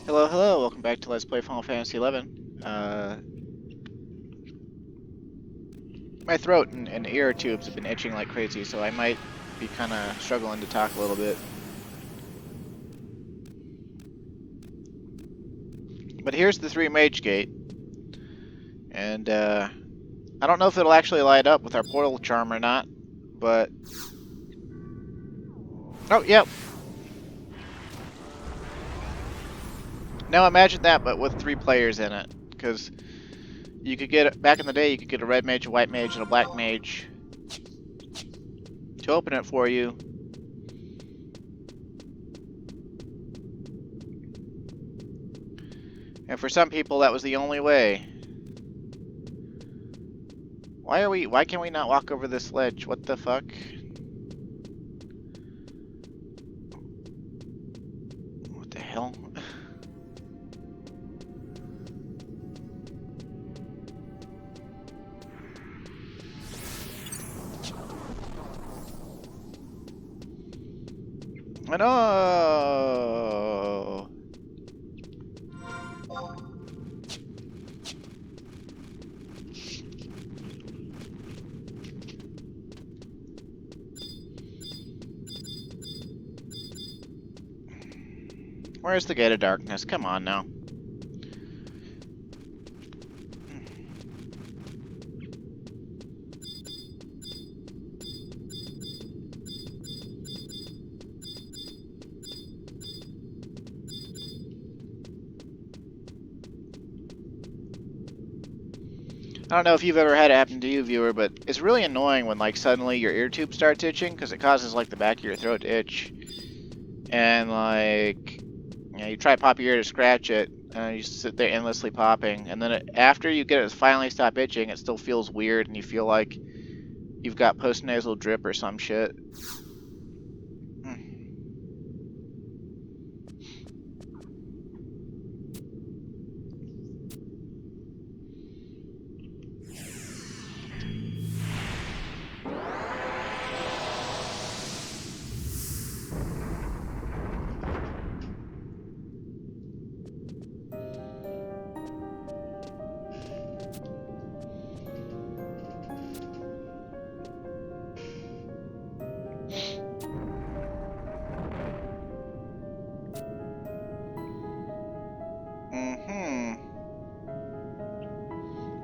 Hello, hello, welcome back to Let's Play Final Fantasy XI. My throat and ear tubes have been itching like crazy, so I might be kind of struggling to talk a little bit. But here's the 3 Mage Gate. And, I don't know if it'll actually light up with our portal charm or not, but... Oh, yep. Now imagine that, but with 3 players in it, because you could get, back in the day, you could get a red mage, a white mage, and a black mage to open it for you. And for some people, that was the only way. Why can we not walk over this ledge? What the fuck? What the hell? Oh no! Where's the Gate of Darkness? Come on now. I don't know if you've ever had it happen to you, viewer, but it's really annoying when, like, suddenly your ear tube starts itching, because it causes, like, the back of your throat to itch. And, like, you know, you try to pop your ear to scratch it, and you sit there endlessly popping, and then after you get it to finally stop itching, it still feels weird, and you feel like you've got postnasal drip or some shit.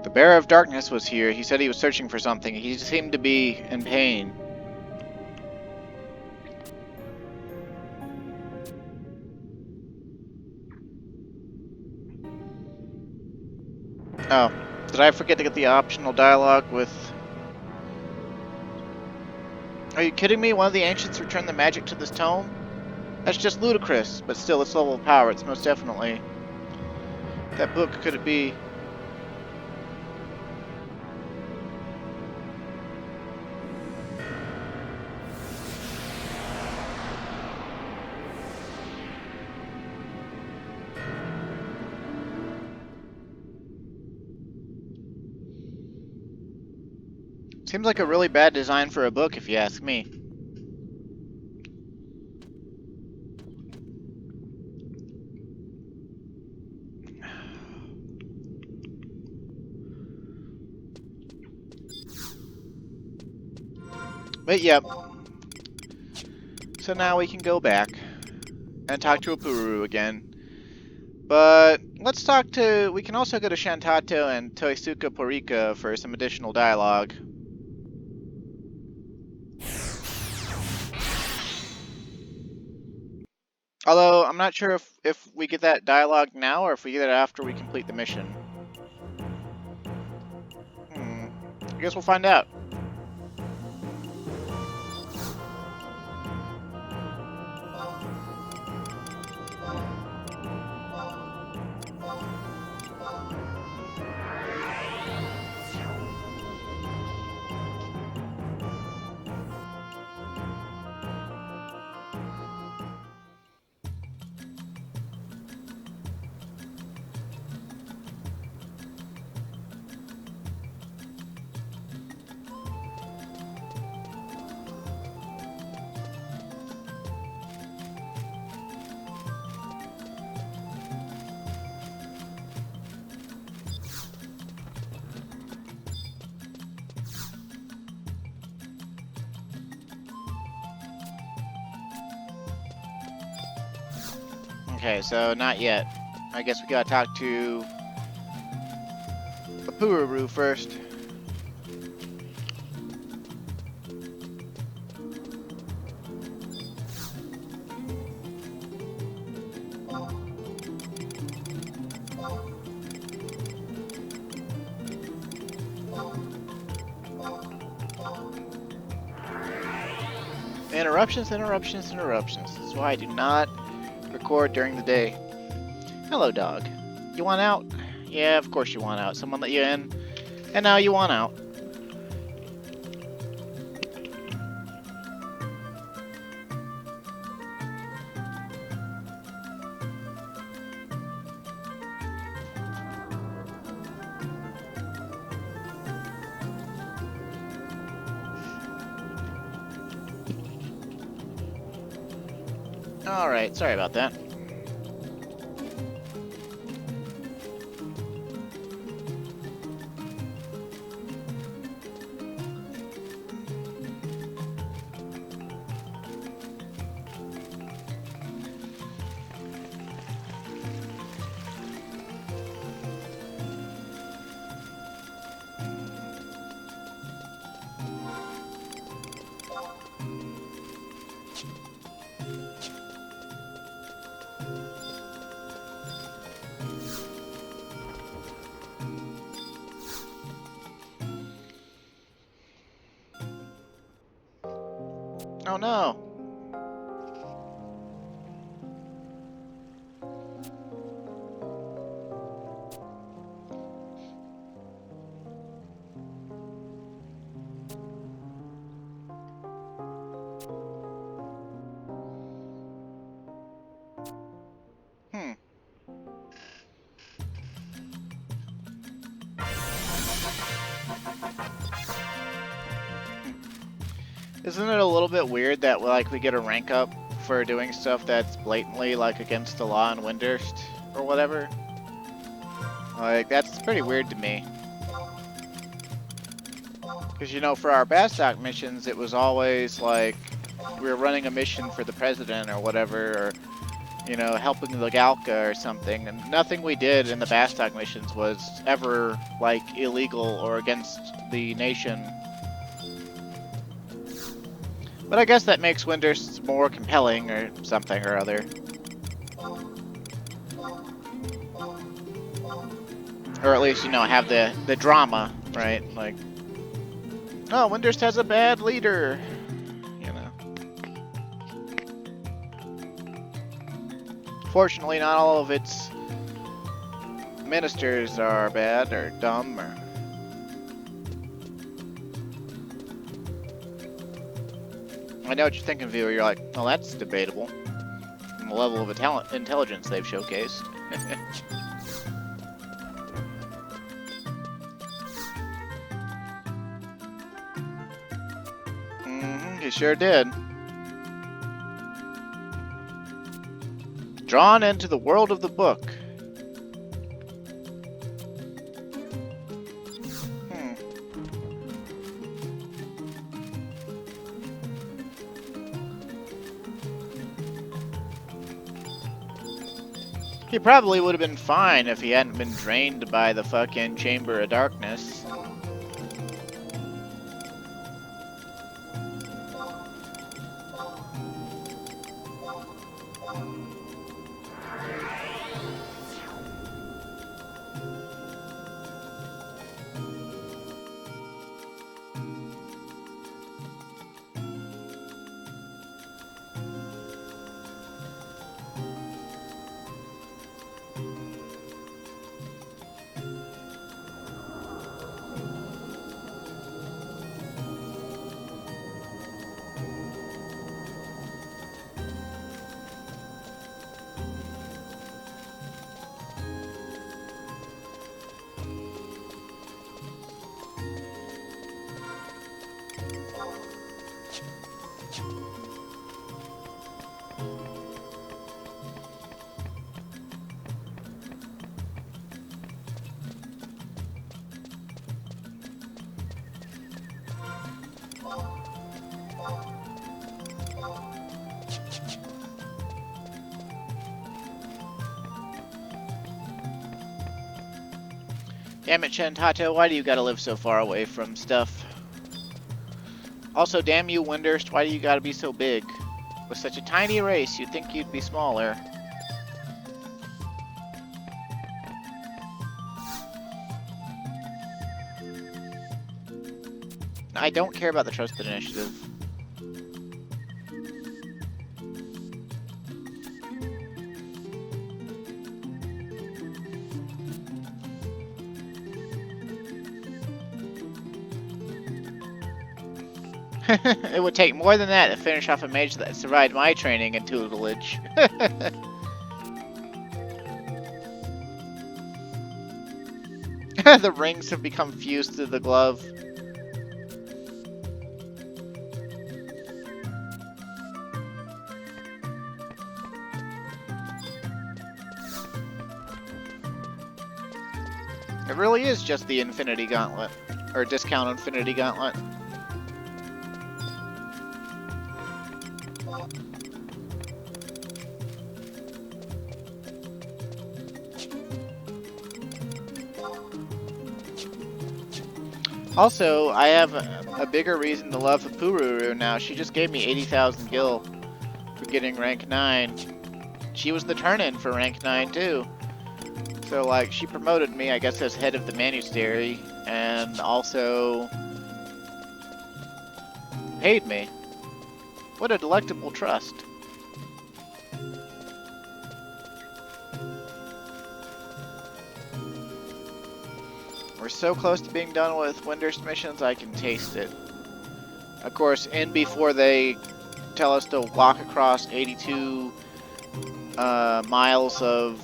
The Bearer of Darkness was here. He said he was searching for something. He seemed to be in pain. Oh, did I forget to get the optional dialogue with... Are you kidding me? One of the ancients returned the magic to this tome? That's just ludicrous, but still, its level of power, it's most definitely... That book, could it be... Seems like a really bad design for a book, if you ask me. But yep. So now we can go back and talk to Apuru again. But let's talk to... We can also go to Shantato and Toisuka Porika for some additional dialogue. Although, I'm not sure if we get that dialogue now or if we get it after we complete the mission. I guess we'll find out. Okay, so not yet. I guess we gotta talk to the Pururu first. Interruptions, interruptions, interruptions. This is why I do not record during the day. Hello, dog. You want out? Yeah, of course you want out. Someone let you in, and now you want out. Alright, sorry about that. Oh no! Isn't it a little bit weird that like we get a rank up for doing stuff that's blatantly like against the law in Windurst or whatever? Like that's pretty weird to me. Because you know, for our Bastock missions, it was always like we were running a mission for the president or whatever, or you know, helping the Galka or something, and nothing we did in the Bastock missions was ever like illegal or against the nation. But I guess that makes Windurst more compelling or something or other. Or at least, you know, have the drama, right? Like, oh, Windurst has a bad leader, you know. Fortunately, not all of its ministers are bad or dumb or... I know what you're thinking, viewer. You're like, well, that's debatable. And the level of intelligence they've showcased. You sure did. Drawn into the world of the book. He probably would have been fine if he hadn't been drained by the fucking Chamber of Darkness. Damn it, Shentato, why do you gotta live so far away from stuff? Also, damn you, Windurst, why do you gotta be so big? With such a tiny race, you'd think you'd be smaller. I don't care about the trusted initiative. It would take more than that to finish off a mage that survived my training and tutelage. The rings have become fused to the glove. It really is just the Infinity Gauntlet. Or Discount Infinity Gauntlet. Also, I have a bigger reason to love Pururu now. She just gave me 80,000 gil for getting rank 9. She was the turn-in for rank 9 too. So, like, she promoted me, I guess, as head of the monastery, and also paid me. What a delectable trust. We're so close to being done with Windurst missions, I can taste it. Of course, in before they tell us to walk across 82 miles of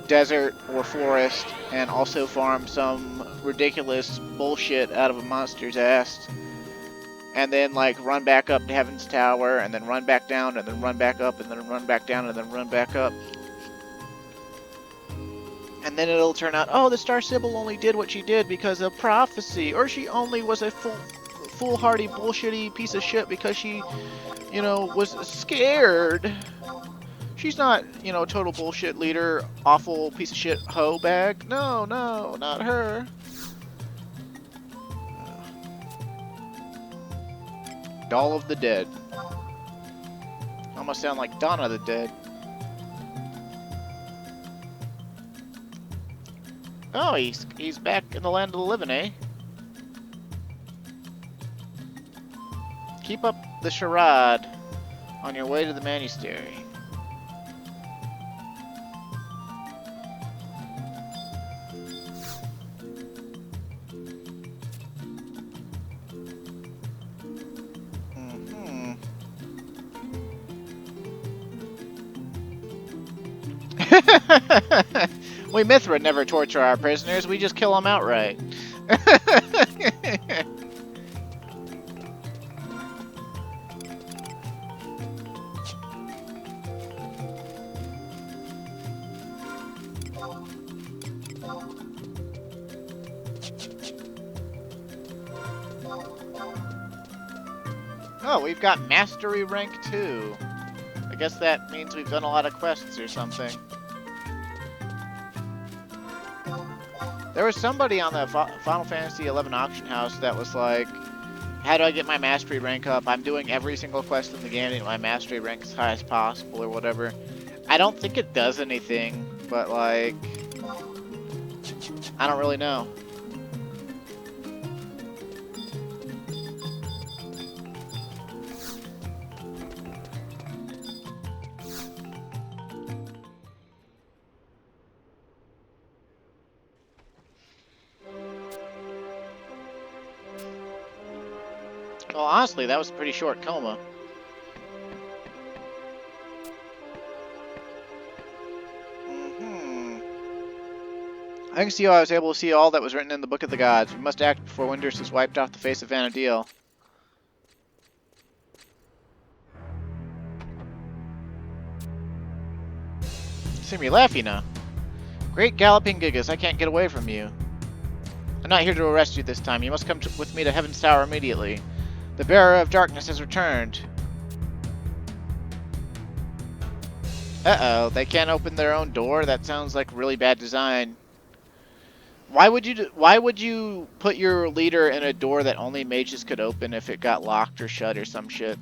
desert or forest, and also farm some ridiculous bullshit out of a monster's ass, and then like run back up to Heaven's Tower, and then run back down, and then run back up, and then run back down, and then run back up. And then it'll turn out, oh, the Star Sibyl only did what she did because of prophecy, or she only was a foolhardy, bullshitty piece of shit because she, you know, was scared. She's not, you know, total bullshit leader, awful piece of shit hoe bag. No, no, not her. Doll of the Dead. Almost sound like Dawn of the Dead. Oh, he's back in the land of the living, eh? Keep up the charade on your way to the monastery. We Mithra never torture our prisoners, we just kill them outright. Oh, we've got Mastery rank 2. I guess that means we've done a lot of quests or something. There was somebody on the Final Fantasy XI auction house that was like, how do I get my mastery rank up? I'm doing every single quest in the game to get my mastery rank as high as possible or whatever. I don't think it does anything, but like, I don't really know. Well, honestly, that was a pretty short coma. I can see how I was able to see all that was written in the Book of the Gods. We must act before Windurst is wiped off the face of Vana'diel. See me laughing now. Great galloping Gigas, I can't get away from you. I'm not here to arrest you this time. You must come with me to Heaven's Tower immediately. The bearer of darkness has returned. Uh-oh, they can't open their own door? That sounds like really bad design. Why would you put your leader in a door that only mages could open if it got locked or shut or some shit?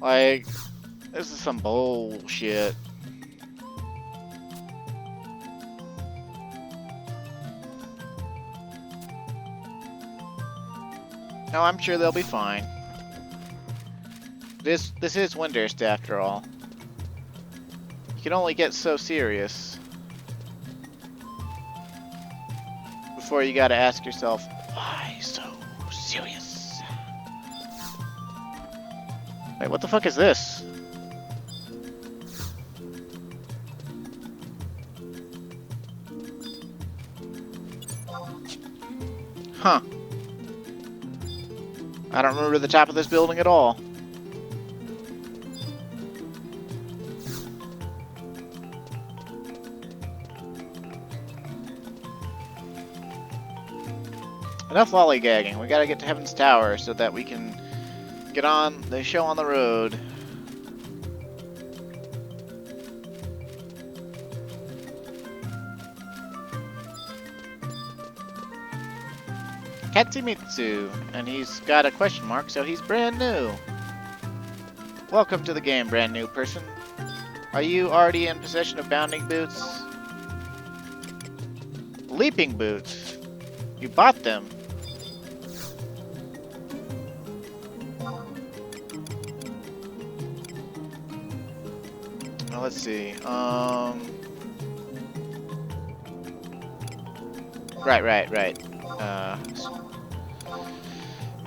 Like, this is some bullshit. No, I'm sure they'll be fine. This is Windurst after all. You can only get so serious before you gotta ask yourself, why so serious? Wait, what the fuck is this? Huh. I don't remember the top of this building at all. Enough lollygagging. We gotta get to Heaven's Tower so that we can get on the show on the road. Katsumitsu, and he's got a question mark, so he's brand new. Welcome to the game, brand new person. Are you already in possession of bounding boots? Leaping boots? You bought them. Well, let's see. Right.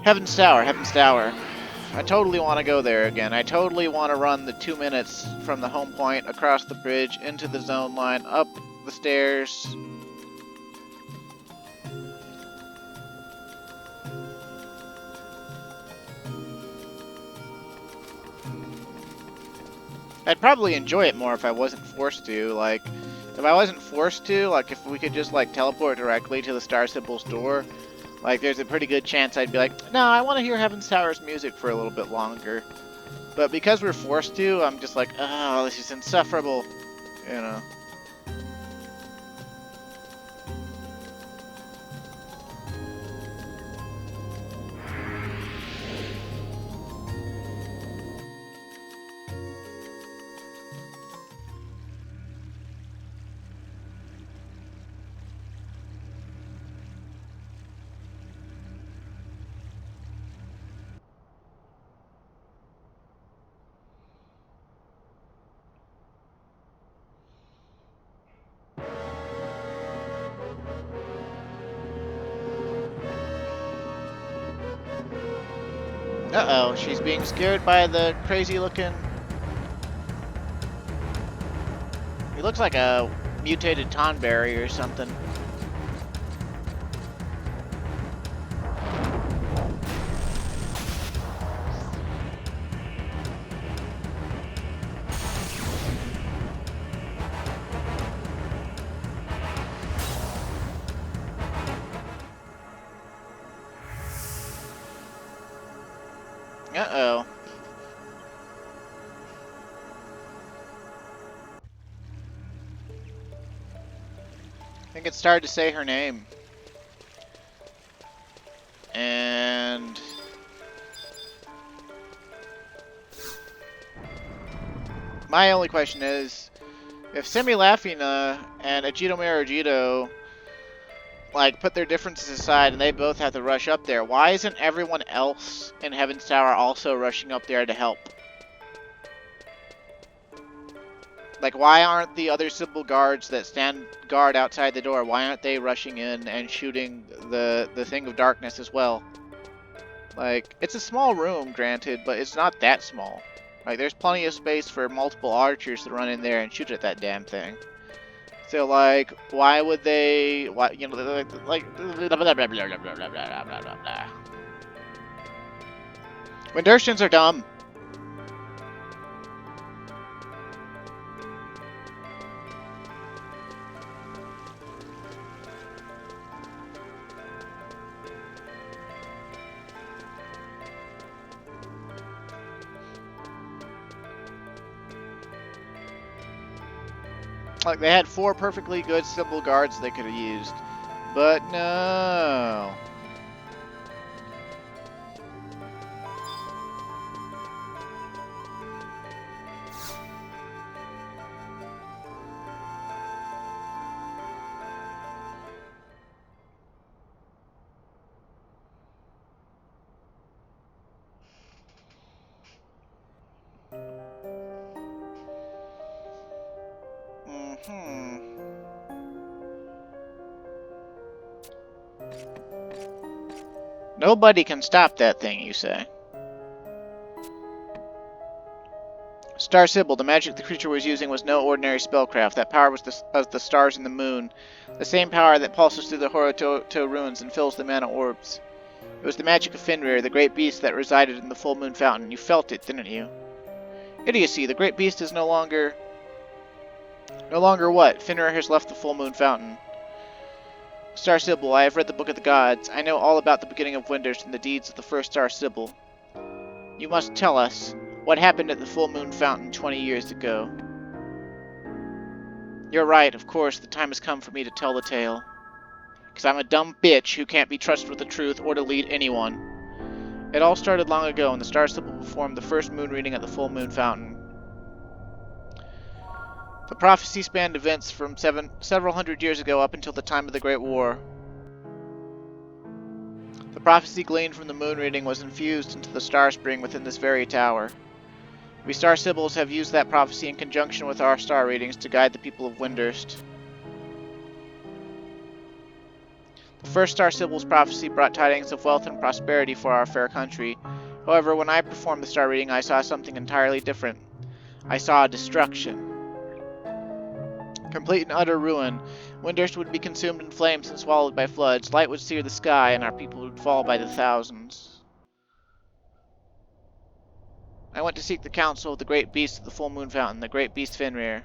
Heaven's Tower, Heaven's Tower. I totally want to go there again. I totally want to run the 2 minutes from the home point, across the bridge, into the zone line, up the stairs. I'd probably enjoy it more if I wasn't forced to. Like, if I wasn't forced to, like, if we could just, like, teleport directly to the Star Symbol's door, like, there's a pretty good chance I'd be like, no, I want to hear Heaven's Tower's music for a little bit longer. But because we're forced to, I'm just like, oh, this is insufferable, you know. Uh-oh, she's being scared by the crazy-looking... He looks like a mutated Tonberry or something. Uh-oh. I think it started to say her name. And... my only question is, if Semilafina and Ajito Marajito like put their differences aside and they both have to rush up there, why isn't everyone else in Heaven's Tower also rushing up there to help? Like, why aren't the other Symbol guards that stand guard outside the door, why aren't they rushing in and shooting the Thing of Darkness as well? Like, it's a small room, granted, but it's not that small. Like, there's plenty of space for multiple archers to run in there and shoot at that damn thing. So, like, why would they, why, you know, like, blah, blah, blah, blah, blah, blah, blah, blah, blah, blah. Windurstians are dumb. Like, they had 4 perfectly good Symbol guards they could have used, But no. Nobody can stop that thing, you say. Star Sybil, the magic the creature was using was no ordinary spellcraft. That power was the stars and the moon. The same power that pulses through the Horoto ruins and fills the mana orbs. It was the magic of Fenrir, the great beast that resided in the full moon fountain. You felt it, didn't you? Idiocy, the great beast is no longer... No longer what? Fenrir has left the full moon fountain. Star Sybil, I have read the Book of the Gods. I know all about the beginning of Windurst and the deeds of the first Star Sybil. You must tell us what happened at the full moon fountain 20 years ago. You're right, of course, the time has come for me to tell the tale. Because I'm a dumb bitch who can't be trusted with the truth or to lead anyone. It all started long ago when the Star Sybil performed the first moon reading at the full moon fountain. The prophecy spanned events from several hundred years ago up until the time of the Great War. The prophecy gleaned from the moon reading was infused into the star spring within this very tower. We Star Sybils have used that prophecy in conjunction with our star readings to guide the people of Windurst. The first Star Sybil's prophecy brought tidings of wealth and prosperity for our fair country. However, when I performed the star reading, I saw something entirely different. I saw destruction. Complete and utter ruin. Windurst would be consumed in flames and swallowed by floods. Light would sear the sky, and our people would fall by the thousands. I went to seek the counsel of the great beast of the full moon fountain, the great beast Fenrir.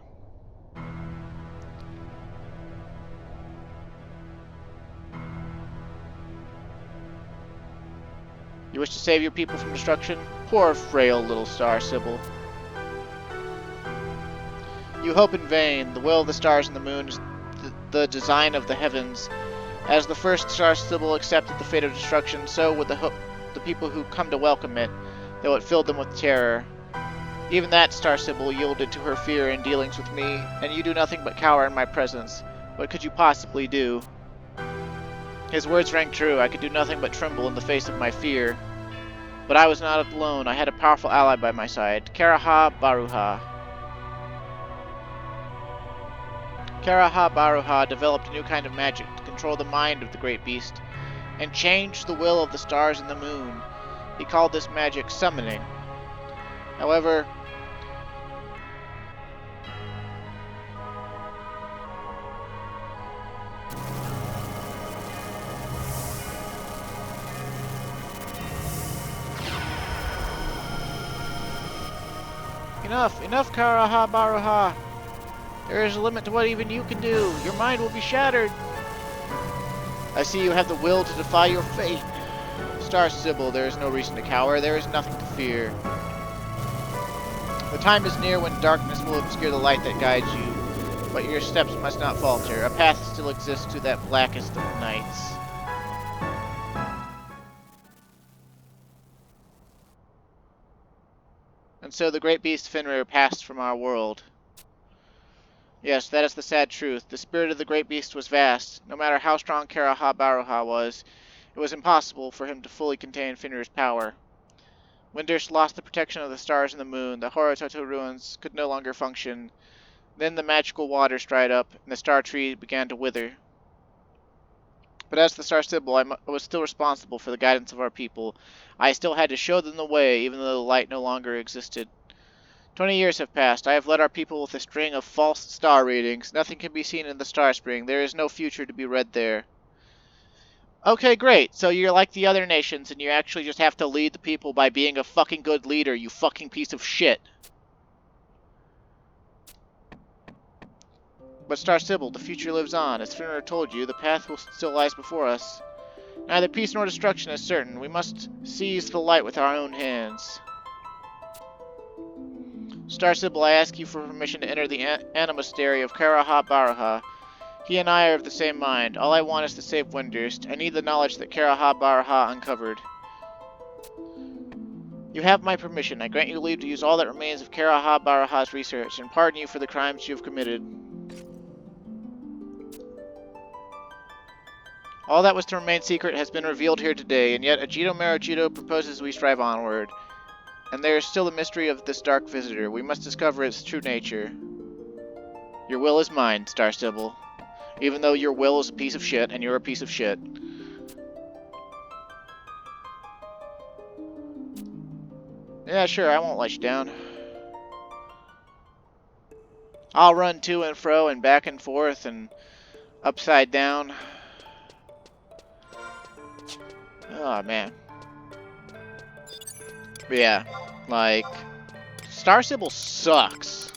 You wish to save your people from destruction? Poor, frail little Star Sybil. You hope in vain. The will of the stars and the moon is the design of the heavens. As the first Star Sybil accepted the fate of destruction, so would the people who come to welcome it, though it filled them with terror. Even that Star Sybil yielded to her fear in dealings with me, and you do nothing but cower in my presence. What could you possibly do? His words rang true. I could do nothing but tremble in the face of my fear. But I was not alone. I had a powerful ally by my side, Karaha Baruha. Karaha Baruha developed a new kind of magic to control the mind of the great beast and change the will of the stars and the moon. He called this magic summoning. However, Enough, Karaha Baruha! There is a limit to what even you can do. Your mind will be shattered. I see you have the will to defy your fate. Star Sybil, there is no reason to cower. There is nothing to fear. The time is near when darkness will obscure the light that guides you, but your steps must not falter. A path still exists to that blackest of nights. And so the great beast Fenrir passed from our world. Yes, that is the sad truth. The spirit of the great beast was vast. No matter how strong Karaha Baruha was, it was impossible for him to fully contain Fenrir's power. Windurst lost the protection of the stars and the moon. The Horototo ruins could no longer function. Then the magical waters dried up, and the star tree began to wither. But as the Star Sybil, I was still responsible for the guidance of our people. I still had to show them the way, even though the light no longer existed. 20 years have passed. I have led our people with a string of false star readings. Nothing can be seen in the star spring. There is no future to be read there. Okay, great. So you're like the other nations, and you actually just have to lead the people by being a fucking good leader, you fucking piece of shit. But Star Sybil, the future lives on. As Fenrir told you, the path still lies before us. Neither peace nor destruction is certain. We must seize the light with our own hands. Star Sybil, I ask you for permission to enter the Animastery of Karaha Baruha. He and I are of the same mind. All I want is to save Windurst. I need the knowledge that Karaha Baraha uncovered. You have my permission. I grant you leave to use all that remains of Karaha Baraha's research and pardon you for the crimes you have committed. All that was to remain secret has been revealed here today, and yet Ajito Marujito proposes we strive onward. And there is still the mystery of this dark visitor. We must discover its true nature. Your will is mine, Star Sybil. Even though your will is a piece of shit, and you're a piece of shit. Yeah, sure, I won't let you down. I'll run to and fro and back and forth and upside down. Oh, man. But yeah, like, Star Sybil sucks.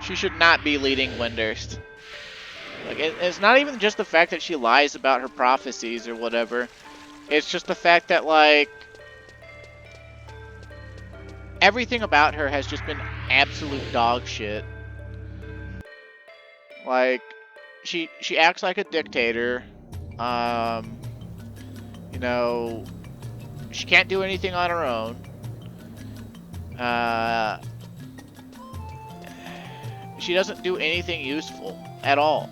She should not be leading Windurst. Like, it's not even just the fact that she lies about her prophecies or whatever. It's just the fact that, like, everything about her has just been absolute dog shit. Like, she acts like a dictator. You know, she can't do anything on her own. She doesn't do anything useful at all.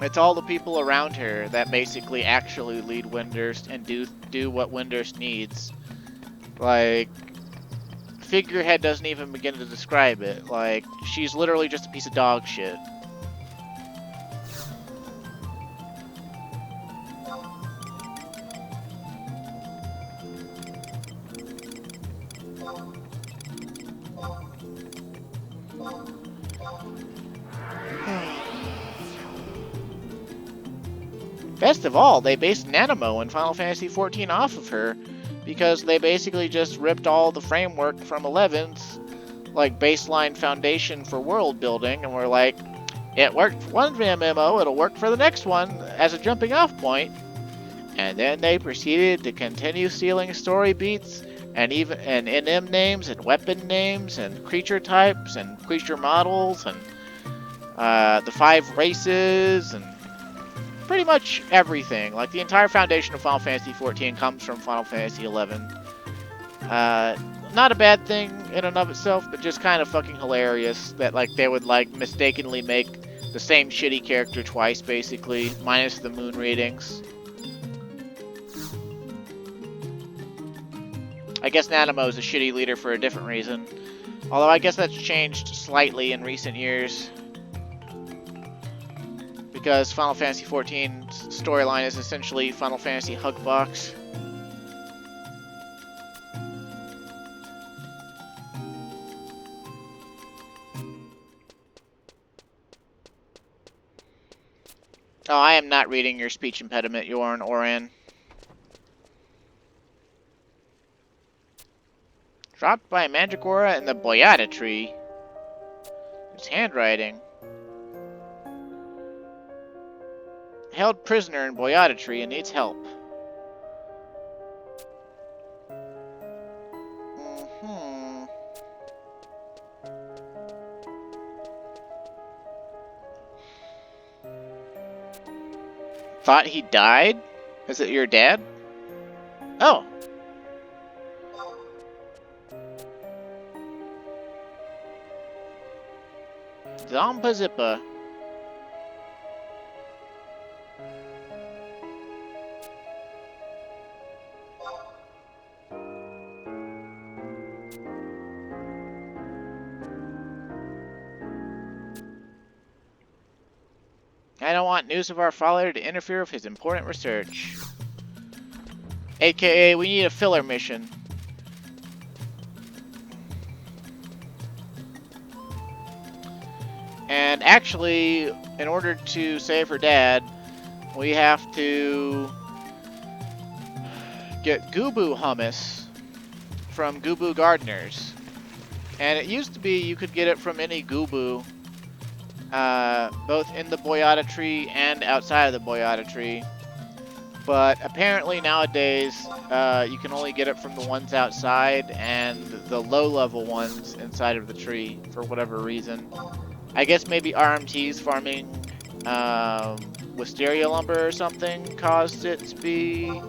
It's all the people around her that basically actually lead Windurst and do what Windurst needs. Like, Figurehead doesn't even begin to describe it. Like, she's literally just a piece of dog shit. Best of all, they based Nanamo in Final Fantasy XIV off of her, because they basically just ripped all the framework from 11's, like, baseline foundation for world building, and were like, it worked for one MMO, it'll work for the next one as a jumping off point. And then they proceeded to continue stealing story beats, and even NM names, and weapon names, and creature types, and creature models, and the 5 races, and pretty much everything. Like, the entire foundation of Final Fantasy XIV comes from Final Fantasy XI. Not a bad thing in and of itself, but just kind of fucking hilarious that, like, they would, like, mistakenly make the same shitty character twice, basically, minus the moon readings. I guess Nanamo is a shitty leader for a different reason. Although I guess that's changed slightly in recent years. Because Final Fantasy XIV's storyline is essentially Final Fantasy Hugbox. Oh, I am not reading your speech impediment, Yorn Oran. Dropped by a Mandragora in the Boyata tree. It's handwriting. Held prisoner in Boyata tree and needs help. Thought he died? Is it your dad? Oh. Zampa Zippa. I don't want news of our father to interfere with his important research. AKA, we need a filler mission. And actually, in order to save her dad, we have to get Gubu hummus from Gubu Gardeners. And it used to be you could get it from any Gubu, both in the Boyata tree and outside of the Boyata tree. But apparently nowadays, you can only get it from the ones outside and the low-level ones inside of the tree for whatever reason. I guess maybe RMTs farming wisteria lumber or something caused it to be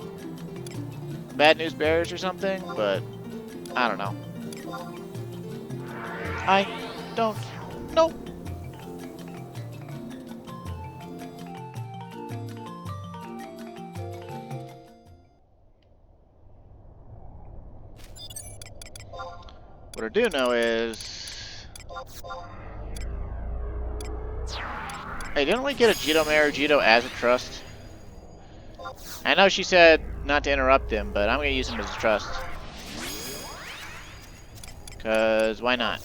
bad news bears or something, but I don't know. I don't know. What I do know is... Hey, didn't we get a Jito Mayor Jito as a trust? I know she said not to interrupt him, but I'm going to use him as a trust. Because why not?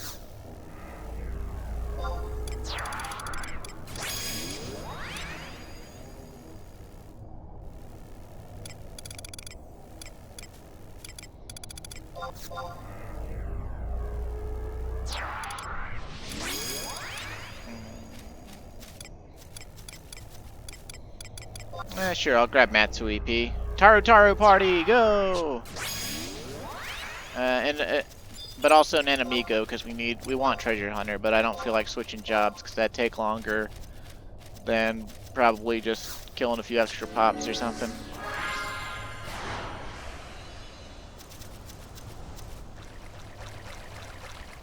Sure, I'll grab Matsu EP. Taru Taru party, go! But also Nanamigo, because we want Treasure Hunter, but I don't feel like switching jobs, because that'd take longer than probably just killing a few extra pops or something.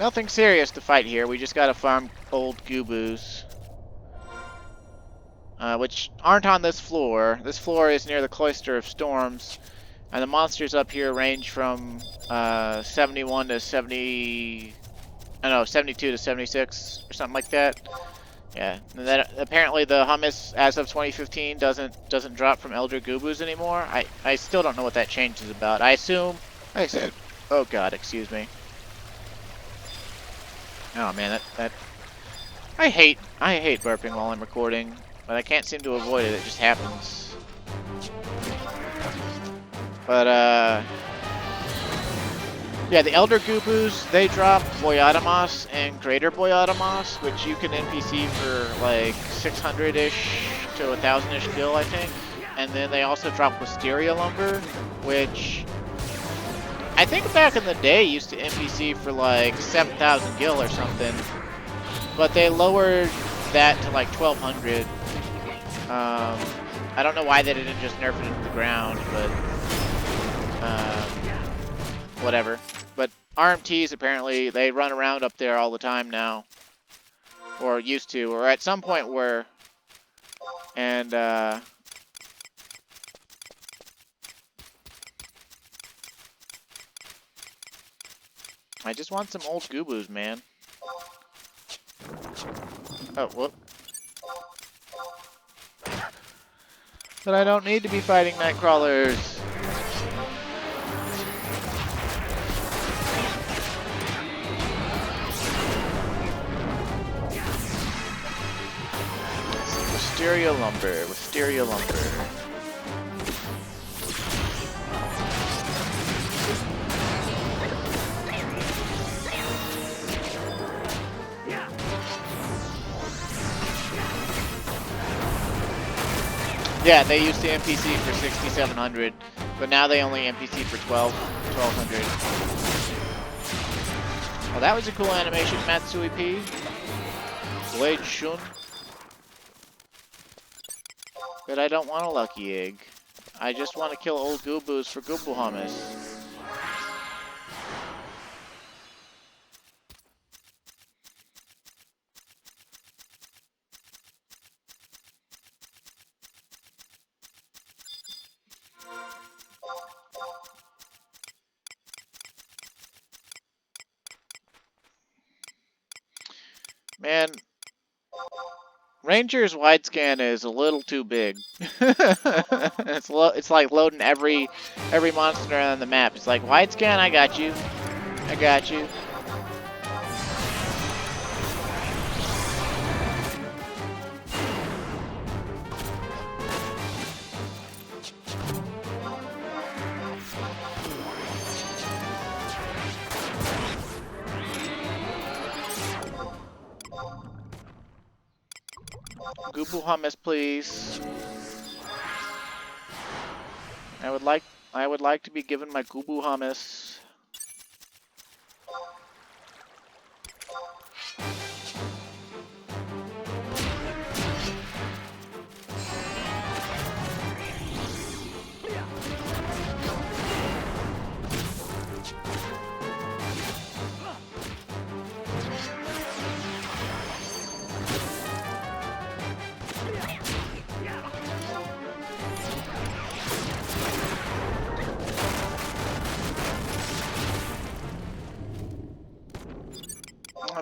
Nothing serious to fight here, we just gotta farm old Goobus. Which aren't on this floor. This floor is near the Cloister of Storms, and the monsters up here range from 71 to 70... I don't know, 72 to 76 or something like that. Yeah, and then apparently the hummus as of 2015 doesn't drop from Elder Goobus anymore. I still don't know what that change is about. I assume... Like I said... Oh god, excuse me. Oh man, that... I hate burping while I'm recording. But I can't seem to avoid it, it just happens. But, yeah, the Elder Goobus, they drop Boyotamos and Greater Boyotamos, which you can NPC for, like, 600-ish to 1,000-ish gil, I think. And then they also drop Wisteria Lumber, which I think back in the day used to NPC for, like, 7,000 gil or something. But they lowered that to, like, 1,200. I don't know why they didn't just nerf it into the ground, but whatever. But RMTs, apparently, they run around up there all the time now. Or used to, or at some point were. And, I just want some old Goobus, man. Oh, whoop. But I don't need to be fighting Nightcrawlers. Wisteria Lumber, Wisteria Lumber. Yeah, they used to NPC for 6,700, but now they only NPC for 1,200. Well, that was a cool animation, Matsui P. Blade Shun. But I don't want a lucky egg. I just want to kill old Goobus for Goobu hummus. Man, Ranger's wide scan is a little too big. It's like loading every monster on the map. It's like, wide scan, I got you. I got you. Goobu hummus, please. I would like to be given my Gubu hummus.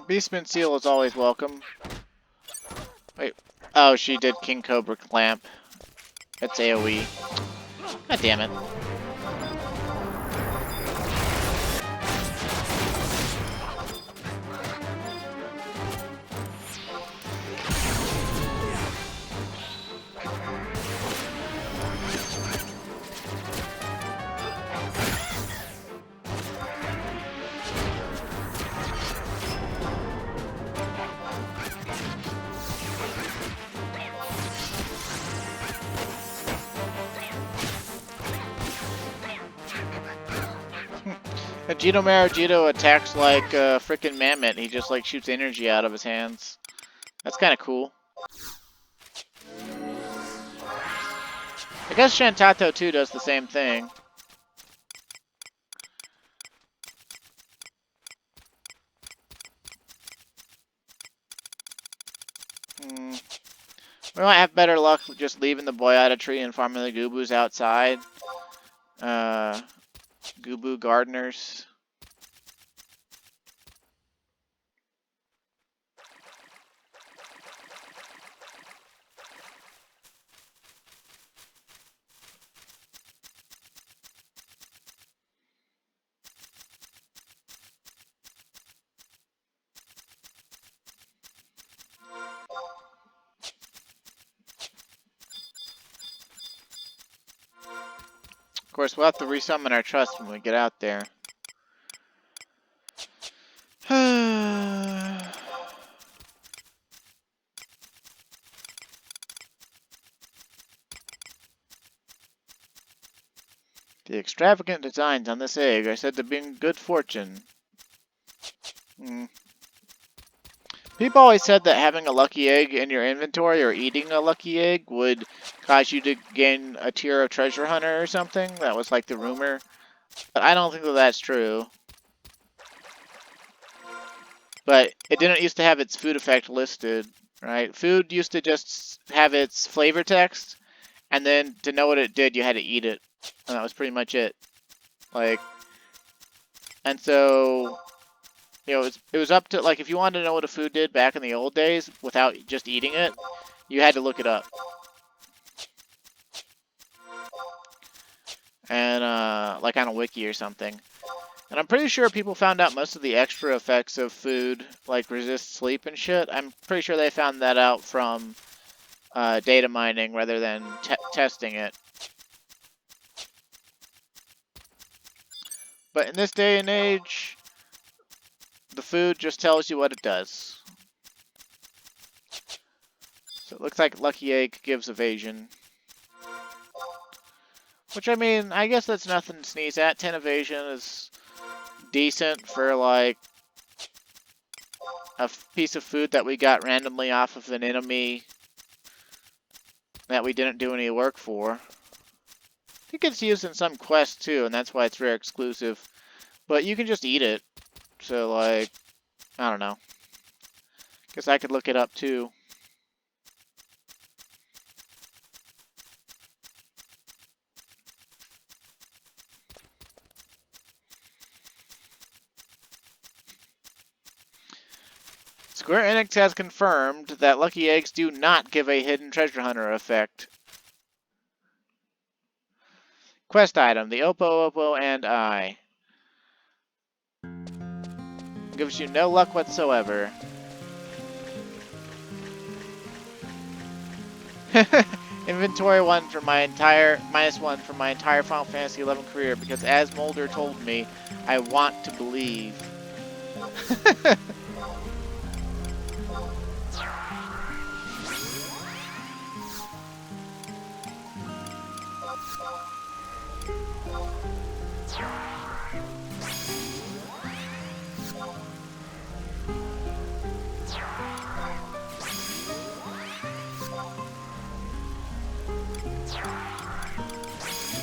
Beastman Seal is always welcome. Wait. Oh, she did King Cobra Clamp. That's AoE. God damn it. Jito Marajito attacks like a frickin' mammoth. He just like shoots energy out of his hands. That's kind of cool. I guess Shantato too does the same thing. We might have better luck just leaving the boy out of tree and farming the Gubus outside. Gubu gardeners. Of course, we'll have to resummon our trust when we get out there. The extravagant designs on this egg are said to bring good fortune. People always said that having a lucky egg in your inventory or eating a lucky egg would cause you to gain a tier of treasure hunter or something. That was like the rumor. But I don't think that that's true. But it didn't used to have its food effect listed, right? Food used to just have its flavor text, and then to know what it did, you had to eat it. And that was pretty much it. Like, and so, you know, it was up to, like, if you wanted to know what a food did back in the old days without just eating it, you had to look it up. And, like on a wiki or something. And I'm pretty sure people found out most of the extra effects of food, like resist sleep and shit. I'm pretty sure they found that out from data mining rather than testing it. But in this day and age, the food just tells you what it does. So it looks like Lucky Egg gives evasion. Which, I mean, I guess that's nothing to sneeze at. 10 evasion is decent for, like, a piece of food that we got randomly off of an enemy that we didn't do any work for. I think it's used in some quests, too, and that's why it's rare exclusive. But you can just eat it. So, like, I don't know. Guess I could look it up, too. Square Enix has confirmed that Lucky Eggs do not give a hidden treasure hunter effect. Quest item, the Oppo and I. Gives you no luck whatsoever. Inventory -1 for my entire -1 for my entire Final Fantasy XI career because as Mulder told me, I want to believe.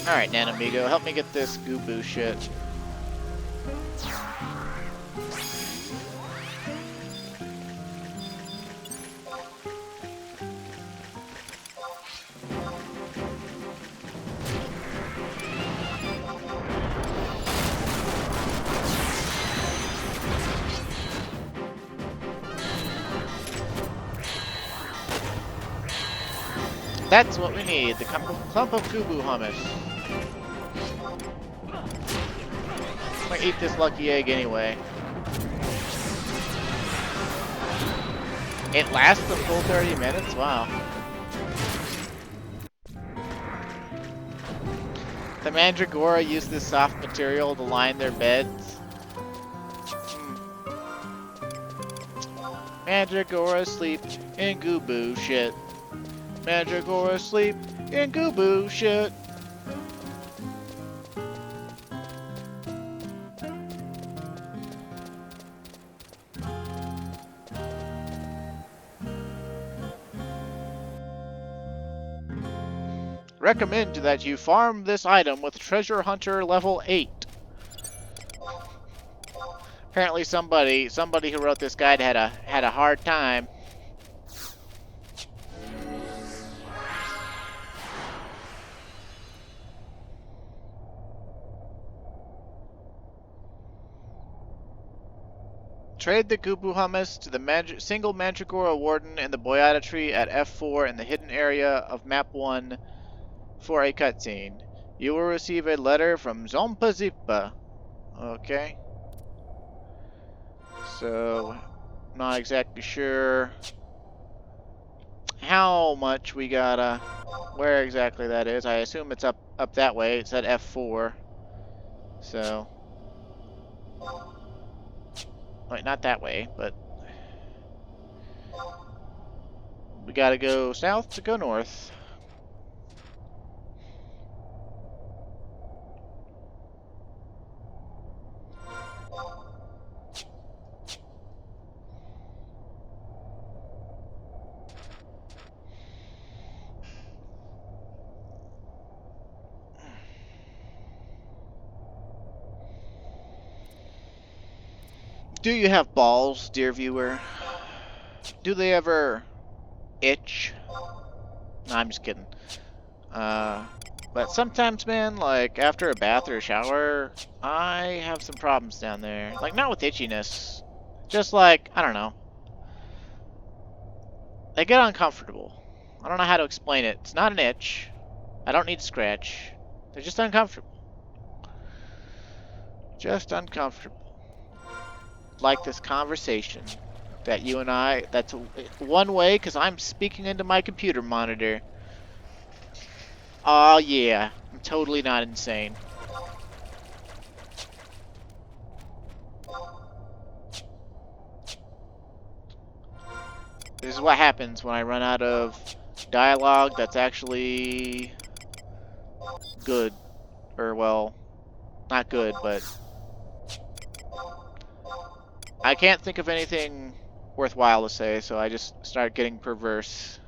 Alright, Nanamigo, help me get this goo-boo shit. That's what we need, the clump of goo-boo hummus. I'm gonna eat this lucky egg anyway. It lasts the full 30 minutes? Wow. The Mandragora use this soft material to line their beds. Mandragora sleep in goo-boo shit. Mandragora sleep in goo-boo shit. Recommend that you farm this item with Treasure Hunter level 8. Apparently somebody who wrote this guide had a hard time. Trade the Goo-Boo Hummus to the single Mandragora Warden in the Boyata tree at F4 in the hidden area of Map 1 for a cutscene. You will receive a letter from Zompazipa. Okay. So, not exactly sure how much we gotta, where exactly that is. I assume it's up that way. It said F4. So, wait, not that way, but we gotta go south to go north. Do you have balls, dear viewer? Do they ever itch? No, I'm just kidding. But sometimes, man, like, after a bath or a shower, I have some problems down there. Like, not with itchiness. Just like, I don't know. They get uncomfortable. I don't know how to explain it. It's not an itch. I don't need to scratch. They're just uncomfortable. Just uncomfortable. Like this conversation that you and I, that's one way because I'm speaking into my computer monitor. Oh yeah, I'm totally not insane. This is what happens when I run out of dialogue that's actually good. Or, well, not good, but I can't think of anything worthwhile to say, so I just start getting perverse.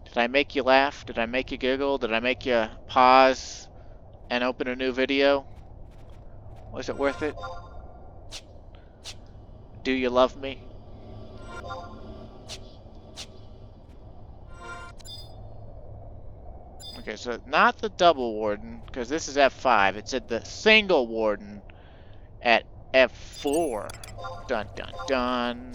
Did I make you laugh? Did I make you giggle? Did I make you pause and open a new video? Was it worth it? Do you love me? Okay, so not the double warden, because this is F5. It said the single warden at F4. Dun dun dun.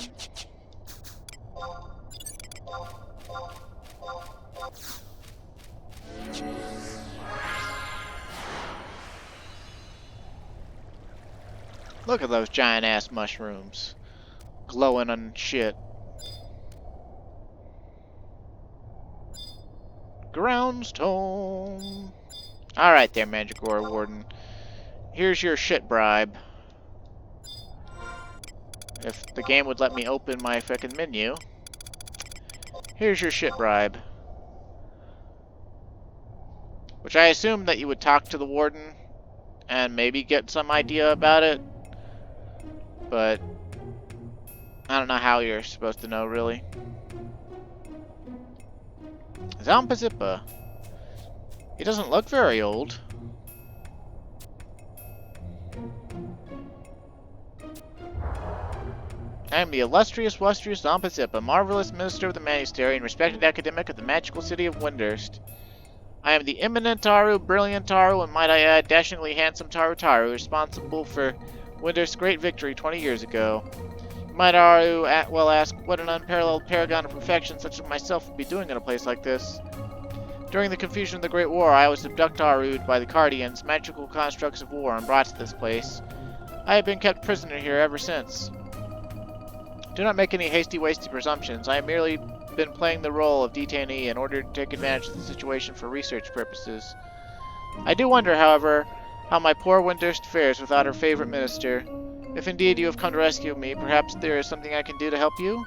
Look at those giant ass mushrooms glowing on shit. Groundstone. Alright there, Mandragora Warden. Here's your shit bribe. If the game would let me open my fucking menu. Here's your shit bribe. Which I assumed that you would talk to the warden and maybe get some idea about it. But I don't know how you're supposed to know, really. Zampa. He doesn't look very old. I am the illustrious Zampa, marvelous minister of the Monastery and respected academic of the magical city of Windurst. I am the eminent Taru, brilliant Taru, and might I add, dashingly handsome Taru, responsible for Windurst's great victory 20 years ago. You might well ask what an unparalleled paragon of perfection such as myself would be doing in a place like this. During the confusion of the Great War, I was abducted by the Cardians, magical constructs of war, and brought to this place. I have been kept prisoner here ever since. Do not make any hasty-wasty presumptions. I have merely been playing the role of detainee in order to take advantage of the situation for research purposes. I do wonder, however, how my poor Windurst fares without her favorite minister. If indeed you have come to rescue me, perhaps there is something I can do to help you?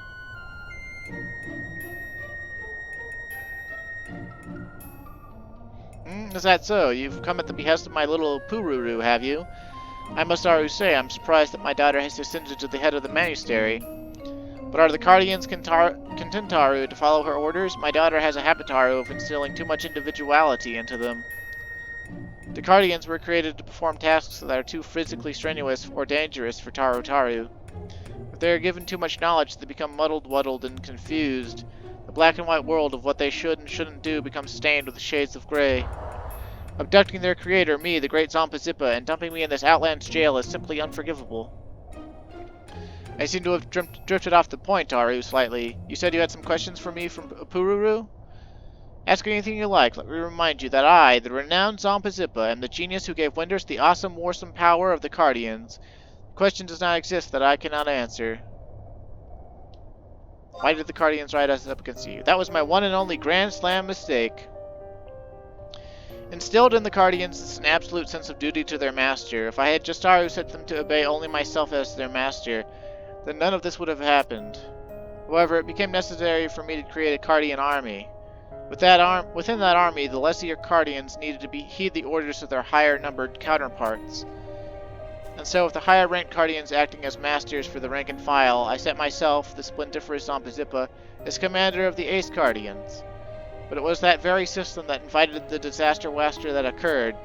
Is that so? You've come at the behest of my little Pururu, have you? I must say I'm surprised that my daughter has descended to the head of the monastery. But are the Cardians content Taru to follow her orders? My daughter has a habit Taru of instilling too much individuality into them. The Cardians were created to perform tasks that are too physically strenuous or dangerous for Taru. If they are given too much knowledge, they become muddled, and confused. The black and white world of what they should and shouldn't do becomes stained with the shades of gray. Abducting their creator, me, the great Zampa, and dumping me in this outlandish jail is simply unforgivable. I seem to have drifted off the point, Taru, slightly. You said you had some questions for me from Pururu? Ask anything you like. Let me remind you that I, the renowned Zampa, am the genius who gave Windurst the awesome warsome power of the Cardians. The question does not exist that I cannot answer. Why did the Cardians rise us up against you? That was my one and only Grand Slam mistake. Instilled in the Cardians is an absolute sense of duty to their master. If I had just Taru set them to obey only myself as their master, then none of this would have happened. However, it became necessary for me to create a Cardian army. Within that army, the lesser Cardians needed to heed the orders of their higher-numbered counterparts. And so, with the higher-ranked Cardians acting as masters for the rank and file, I set myself, the splendiferous Zampa, as commander of the Ace Cardians. But it was that very system that invited the disaster that occurred.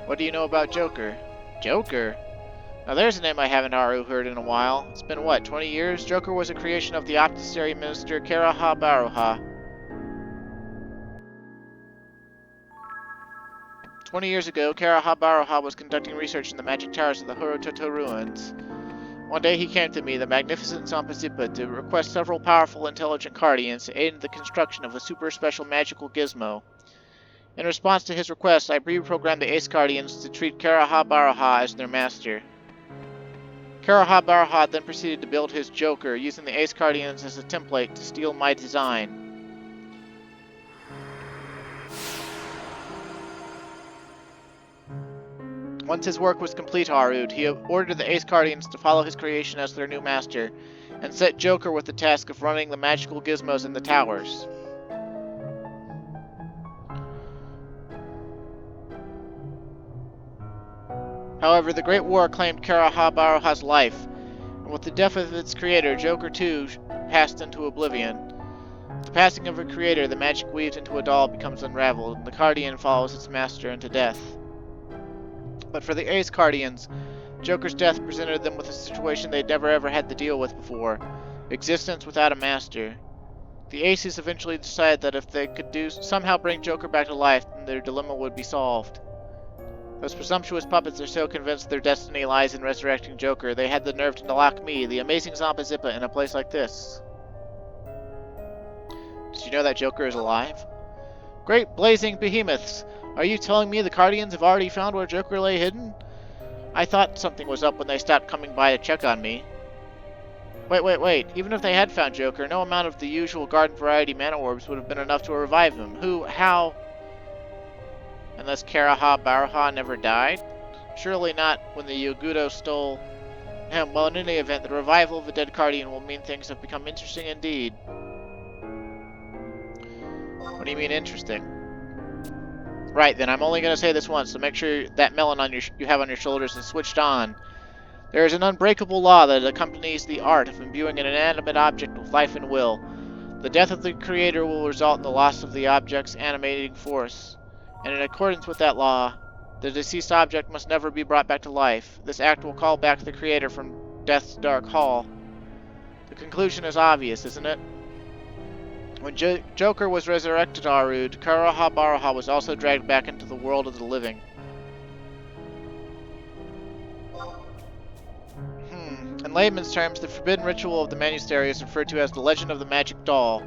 What do you know about Joker? Joker? Now there's a name I haven't heard in a while. It's been, what, 20 years? Joker was a creation of the Opticery Minister Karaha Baruha. 20 years ago, Karaha Baruha was conducting research in the magic towers of the Hurototo ruins. One day he came to me, the magnificent Zampa, to request several powerful intelligent Cardians to aid in the construction of a super special magical gizmo. In response to his request, I reprogrammed the Ace Cardians to treat Karaha Baruha as their master. Karaha Baruha then proceeded to build his Joker, using the Ace Cardians as a template to steal my design. Once his work was complete, Harud, he ordered the Ace Cardians to follow his creation as their new master, and set Joker with the task of running the magical gizmos in the towers. However, the Great War claimed Karaha Baruha's life, and with the death of its creator, Joker too passed into oblivion. With the passing of her creator, the magic weaved into a doll becomes unraveled, and the Cardian follows its master into death. But for the Ace Cardians, Joker's death presented them with a situation they'd never ever had to deal with before: existence without a master. The Aces eventually decided that if they could somehow bring Joker back to life, then their dilemma would be solved. Those presumptuous puppets are so convinced their destiny lies in resurrecting Joker, they had the nerve to lock me, the amazing Zampa, in a place like this. Did you know that Joker is alive? Great blazing behemoths! Are you telling me the Cardians have already found where Joker lay hidden? I thought something was up when they stopped coming by to check on me. Wait. Even if they had found Joker, no amount of the usual garden variety mana orbs would have been enough to revive him. Who? How? Unless Karaha Baruha never died? Surely not when the Yogudo stole him. Well, in any event, the revival of the dead Cardian will mean things have become interesting indeed. What What do you mean interesting? Right, then I'm only going to say this once, so make sure that melon on you have on your shoulders is switched on. There is an unbreakable law that accompanies the art of imbuing an inanimate object with life and will. The death of the creator will result in the loss of the object's animating force, and in accordance with that law, the deceased object must never be brought back to life. This act will call back the creator from Death's dark hall. The conclusion is obvious, isn't it? When Joker was resurrected, Arud, Karaha Baraha was also dragged back into the world of the living. In layman's terms, the forbidden ritual of the monastery is referred to as the Legend of the Magic Doll.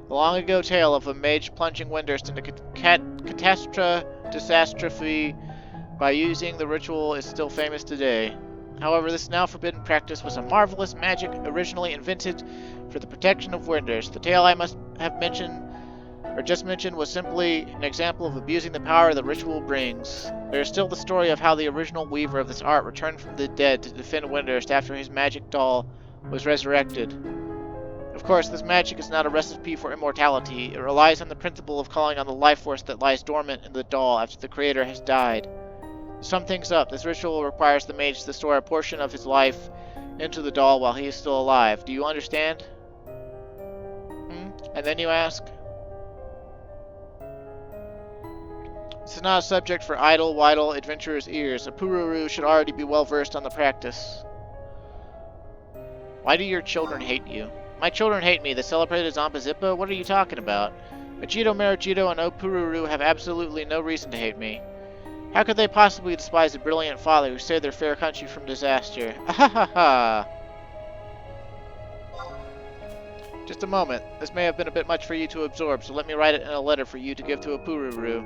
The long-ago tale of a mage plunging Windurst into catastrophe by using the ritual is still famous today. However, this now forbidden practice was a marvelous magic originally invented for the protection of Windurst. The tale I must have mentioned, or just mentioned, was simply an example of abusing the power the ritual brings. There is still the story of how the original weaver of this art returned from the dead to defend Windurst after his magic doll was resurrected. Of course, this magic is not a recipe for immortality. It relies on the principle of calling on the life force that lies dormant in the doll after the creator has died. To sum things up, this ritual requires the mage to store a portion of his life into the doll while he is still alive. Do you understand? And then you ask? This is not a subject for idle, while adventurers' ears. A Pururu should already be well versed on the practice. Why do your children hate you? My children hate me. They celebrated Zombazippa? What are you talking about? Ajito, Marajito, and Opururu have absolutely no reason to hate me. How could they possibly despise a brilliant father who saved their fair country from disaster? Ahahaha! Just a moment. This may have been a bit much for you to absorb, so let me write it in a letter for you to give to Opururu.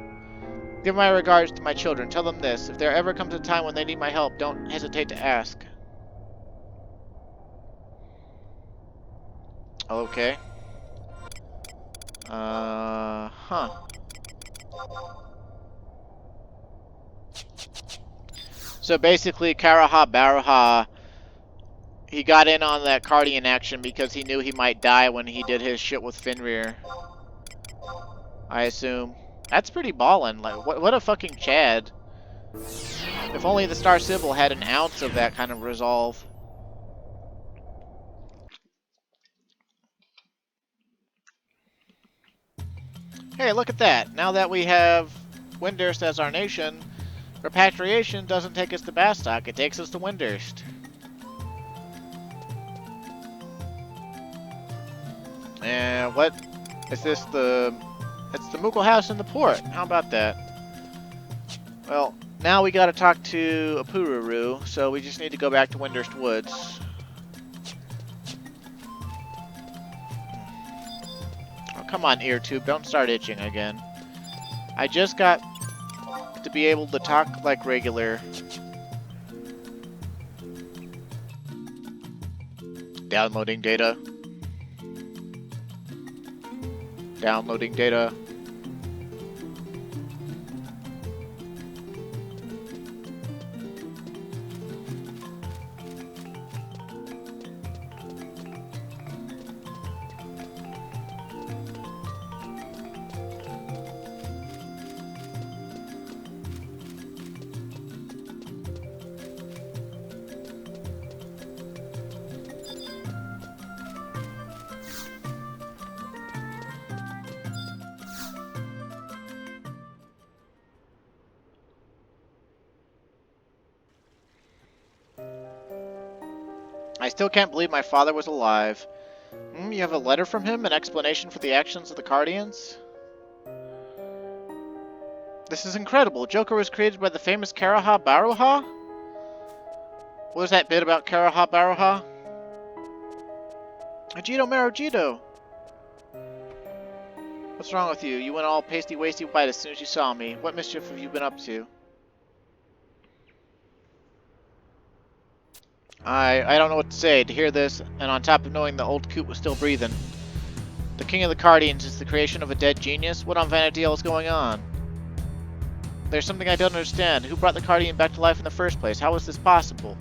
Give my regards to my children. Tell them this. If there ever comes a time when they need my help, don't hesitate to ask. Okay. So basically, Karaha Baraha, he got in on that Cardian action because he knew he might die when he did his shit with Fenrir. I assume. That's pretty ballin'. Like, what a fucking Chad. If only the Star Sibyl had an ounce of that kind of resolve. Hey, look at that. Now that we have Windurst as our nation, repatriation doesn't take us to Bastok, it takes us to Windurst. And what is this? It's the Mookle House in the port. How about that? Well, now we gotta talk to Opururu, so we just need to go back to Windurst Woods. Oh, come on, EarTube, don't start itching again. I just got to be able to talk like regular. Downloading data. Downloading data. I still can't believe my father was alive. You have a letter from him? An explanation for the actions of the Cardians? This is incredible. Joker was created by the famous Karaha Baruha? What was that bit about Karaha Baruha? Ajito Marojito! What's wrong with you? You went all pasty-wasty white as soon as you saw me. What mischief have you been up to? I don't know what to say. To hear this, and on top of knowing the old coot was still breathing. The King of the Cardians is the creation of a dead genius? What on Vanadil is going on? There's something I don't understand. Who brought the Cardian back to life in the first place? How was this possible?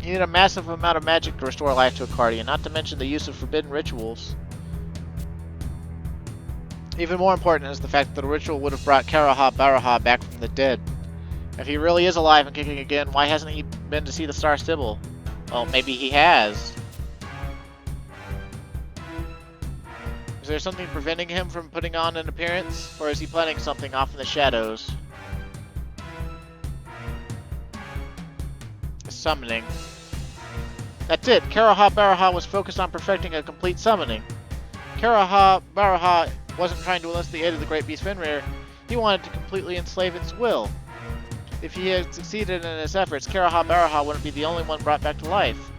You need a massive amount of magic to restore life to a Cardian, not to mention the use of forbidden rituals. Even more important is the fact that the ritual would have brought Karaha Baraha back from the dead. If he really is alive and kicking again, why hasn't he been to see the Star Sibyl? Well, maybe he has. Is there something preventing him from putting on an appearance? Or is he planning something off in the shadows? A summoning. That's it. Karaha Baraha was focused on perfecting a complete summoning. Karaha Baraha wasn't trying to enlist the aid of the Great Beast Fenrir. He wanted to completely enslave its will. If he had succeeded in his efforts, Karaha Baraha wouldn't be the only one brought back to life.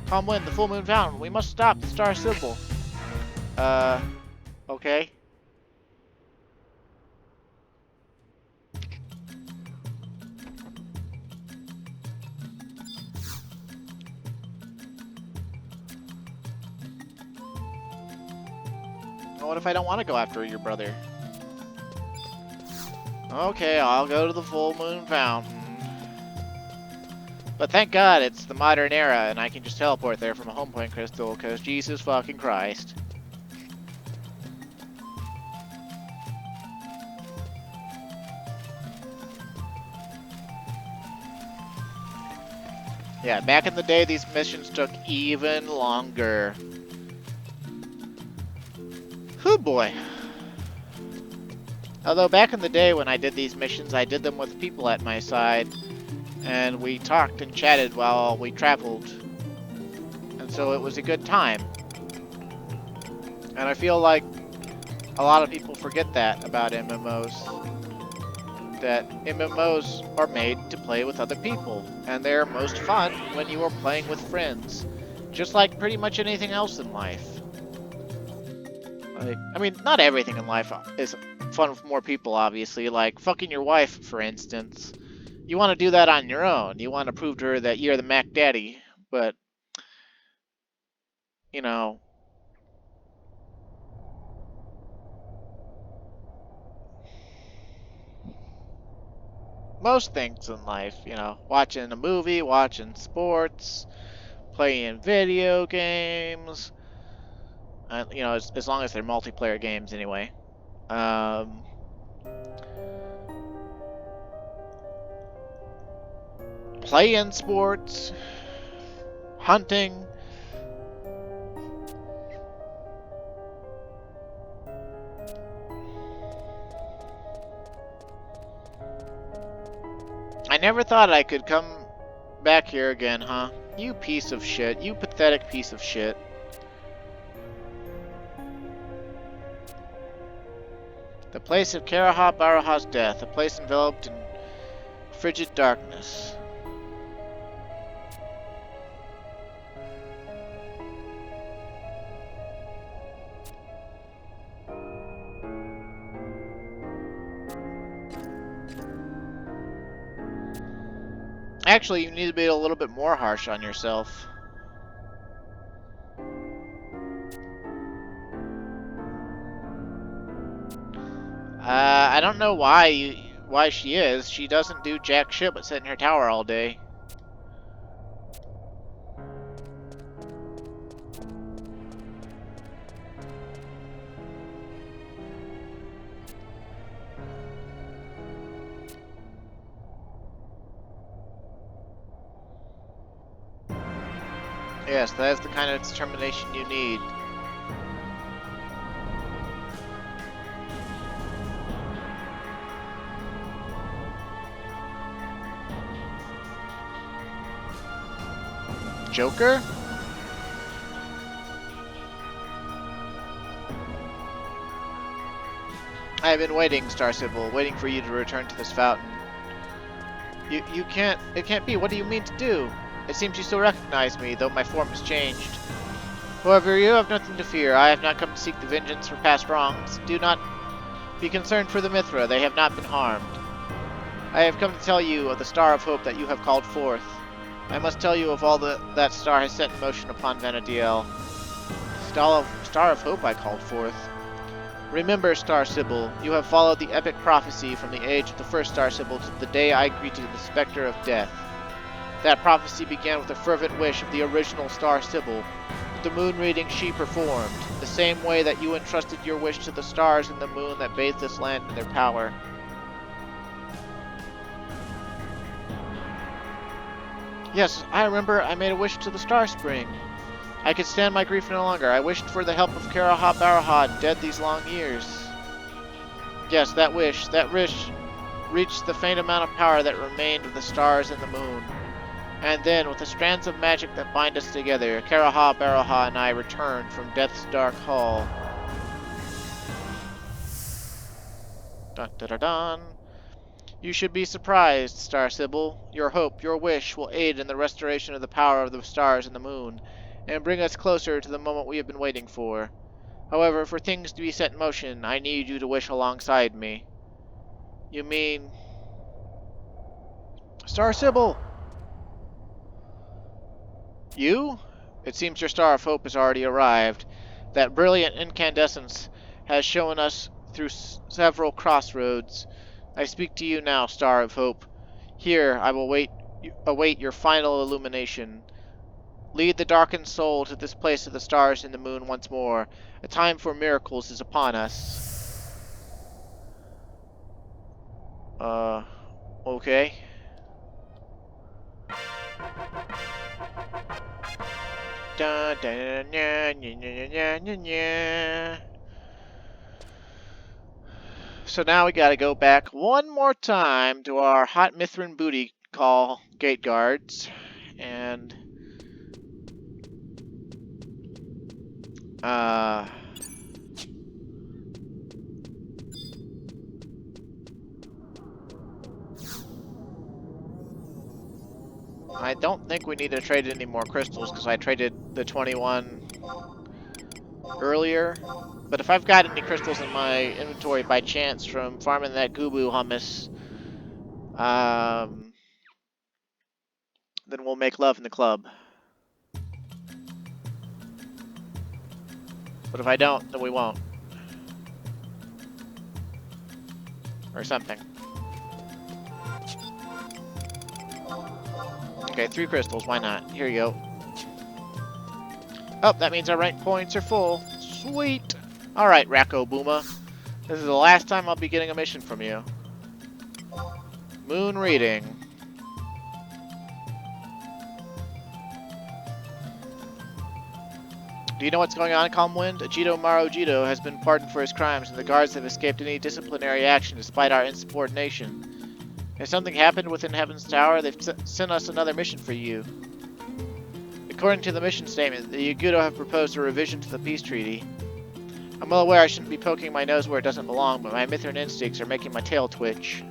Calm Wind, the full moon fountain. We must stop the Star Sibyl. Okay. What if I don't want to go after your brother? Okay, I'll go to the full moon fountain. But thank God it's the modern era and I can just teleport there from a home point crystal, because Jesus fucking Christ. Yeah, back in the day these missions took even longer. Oh boy. Although back in the day when I did these missions, I did them with people at my side. And we talked and chatted while we traveled. And so it was a good time. And I feel like a lot of people forget that about MMOs. That MMOs are made to play with other people. And they're most fun when you are playing with friends. Just like pretty much anything else in life. Like, I mean, not everything in life is fun with more people, obviously. Like, fucking your wife, for instance. You want to do that on your own. You want to prove to her that you're the Mac Daddy. But, you know, most things in life, you know, watching a movie, watching sports, playing video games, you know, as long as they're multiplayer games anyway. Playing sports, hunting. I never thought I could come back here again, huh? You piece of shit. You pathetic piece of shit. The place of Karaha Baraha's death. A place enveloped in frigid darkness. Actually, you need to be a little bit more harsh on yourself. I don't know why she is. She doesn't do jack shit but sit in her tower all day. Yes, that is the kind of determination you need. Joker? I have been waiting, Star Sibyl, waiting for you to return to this fountain. You can't, it can't be. What do you mean to do? It seems you still recognize me, though my form has changed. However, you have nothing to fear. I have not come to seek the vengeance for past wrongs. Do not be concerned for the Mithra. They have not been harmed. I have come to tell you of the Star of Hope that you have called forth. I must tell you of all that star has set in motion upon Vanadiel. Star of Hope I called forth. Remember, Star Sibyl, you have followed the epic prophecy from the age of the first Star Sibyl to the day I greeted the specter of death. That prophecy began with a fervent wish of the original Star Sibyl, the moon reading she performed, the same way that you entrusted your wish to the stars and the moon that bathed this land in their power. Yes, I remember I made a wish to the Star Spring. I could stand my grief no longer. I wished for the help of Karaha Baraha, dead these long years. Yes, that wish reached the faint amount of power that remained of the stars and the moon. And then, with the strands of magic that bind us together, Karaha Baraha and I returned from Death's dark hall. Dun dun dun dun. You should be surprised, Star Sybil. Your hope, your wish, will aid in the restoration of the power of the stars and the moon, and bring us closer to the moment we have been waiting for. However, for things to be set in motion, I need you to wish alongside me. You mean... Star Sybil! You? It seems your star of hope has already arrived. That brilliant incandescence has shown us through several crossroads. I speak to you now, star of hope. Here, I will await your final illumination. Lead the darkened soul to this place of the stars and the moon once more. A time for miracles is upon us. Okay. Dun, dun, nya, nya, nya, nya, nya, nya. So now we gotta go back one more time to our Hot Mithrin booty call gate guards. And... I don't think we need to trade any more crystals because I traded the 21 earlier. But if I've got any crystals in my inventory by chance from farming that Gubu hummus, then we'll make love in the club. But if I don't, then we won't. Or something. Okay, 3 crystals, why not? Here you go. Oh, that means our rank points are full. Sweet! Alright, Racco Booma. This is the last time I'll be getting a mission from you. Moon reading. Do you know what's going on, Calmwind? Ajito Marojito has been pardoned for his crimes, and the guards have escaped any disciplinary action despite our insubordination. Has something happened within Heaven's Tower? They've sent us another mission for you. According to the mission statement, the Yagudo have proposed a revision to the peace treaty. I'm well aware I shouldn't be poking my nose where it doesn't belong, but my Mithrin instincts are making my tail twitch.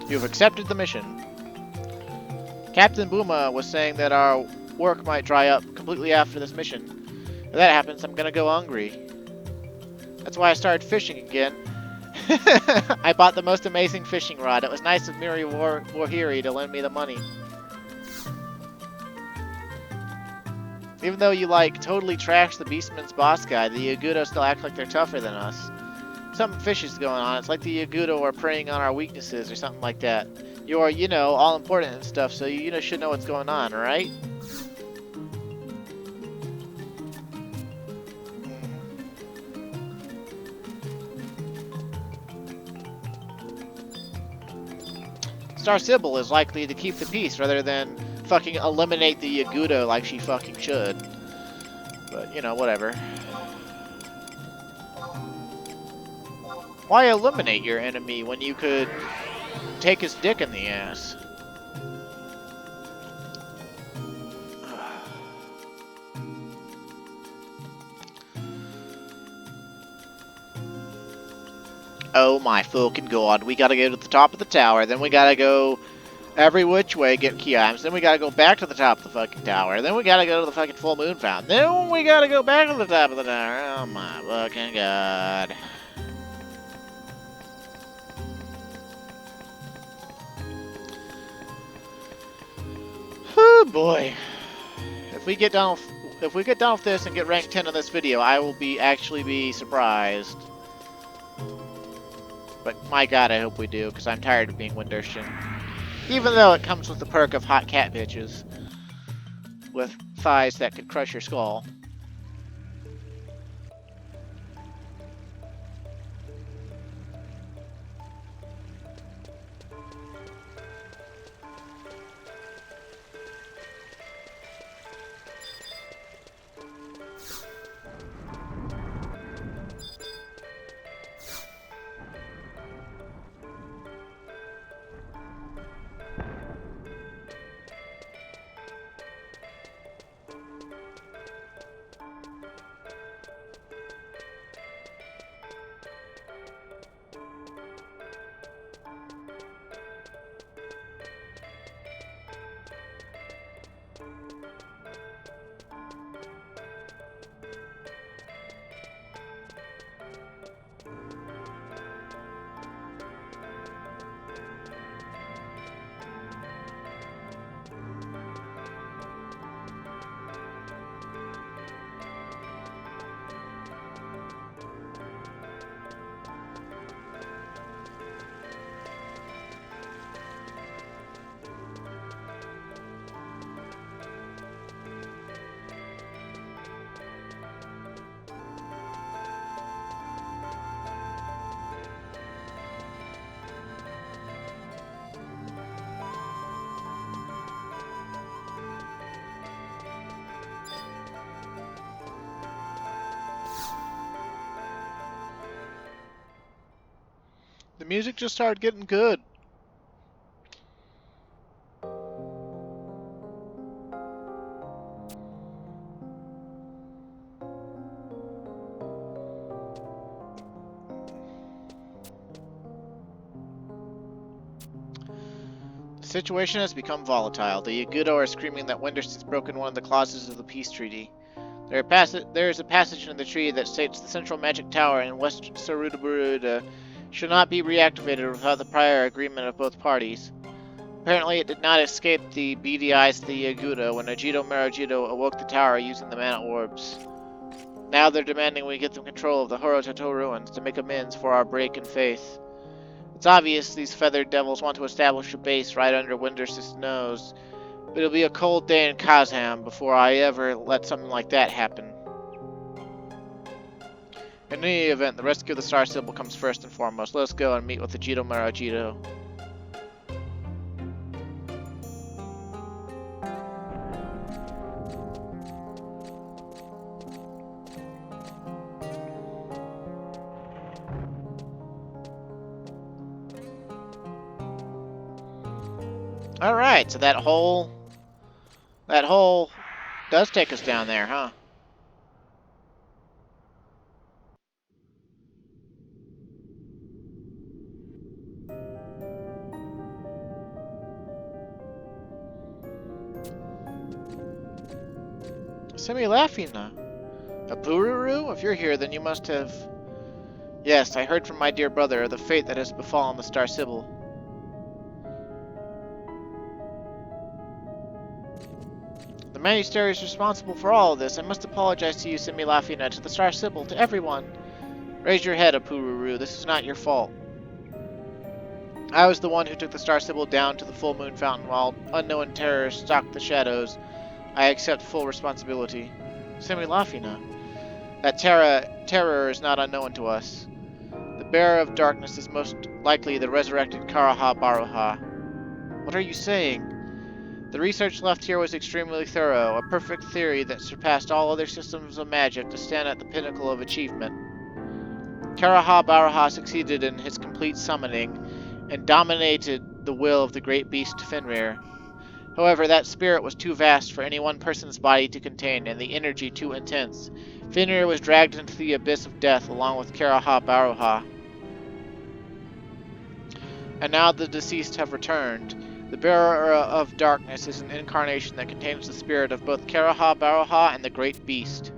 You have accepted the mission. Captain Booma was saying that our work might dry up completely after this mission. If that happens, I'm gonna go hungry. That's why I started fishing again. I bought the most amazing fishing rod. It was nice of Miri Warhiri to lend me the money. Even though you, like, totally trashed the Beastman's boss guy, the Yagudo still act like they're tougher than us. Something fishy's going on. It's like the Yagudo are preying on our weaknesses or something like that. You're, you know, all important and stuff, so you should know what's going on, right? Star Sybil is likely to keep the peace rather than fucking eliminate the Yagudo like she fucking should. But, you know, whatever. Why eliminate your enemy when you could take his dick in the ass? Oh my fucking god, we gotta go to the top of the tower, then we gotta go every which way, get key items, then we gotta go back to the top of the fucking tower, then we gotta go to the fucking full moon fountain, then we gotta go back to the top of the tower. Oh my fucking god. Oh boy. If we get done with this and get rank 10 on this video, I will actually be surprised. But my god, I hope we do, because I'm tired of being Windurstian. Even though it comes with the perk of hot cat bitches. With thighs that could crush your skull. The music just started getting good. The situation has become volatile. The Yagudo are screaming that Windurst has broken one of the clauses of the peace treaty. There is a passage in the treaty that states the central magic tower in West Sarudaburuda should not be reactivated without the prior agreement of both parties. Apparently, it did not escape the beady eyes of the Yagudo when Ajito Marajito awoke the tower using the mana orbs. Now they're demanding we get them control of the Horotato ruins to make amends for our break in faith. It's obvious these feathered devils want to establish a base right under Windurst's nose, but it'll be a cold day in Kazham before I ever let something like that happen. In any event, the rescue of the Star Sybil comes first and foremost. Let us go and meet with the Jito Marajito. Alright, so that hole does take us down there, huh? Semilafina. A Pururu? If you're here, then you must have... Yes, I heard from my dear brother of the fate that has befallen the Star Sybil. The Magister is responsible for all of this. I must apologize to you, Semilafina, to the Star Sybil, to everyone. Raise your head, Apururu. This is not your fault. I was the one who took the Star Sybil down to the Full Moon Fountain while unknown terrors stalked the shadows. I accept full responsibility. Semilafina. That terror is not unknown to us. The bearer of darkness is most likely the resurrected Karaha Baruha. What are you saying? The research left here was extremely thorough, a perfect theory that surpassed all other systems of magic to stand at the pinnacle of achievement. Karaha Baruha succeeded in his complete summoning and dominated the will of the great beast Fenrir. However, that spirit was too vast for any one person's body to contain, and the energy too intense. Fenrir was dragged into the abyss of death along with Karaha Baruha. And now the deceased have returned. The bearer of darkness is an incarnation that contains the spirit of both Karaha Baruha and the great beast.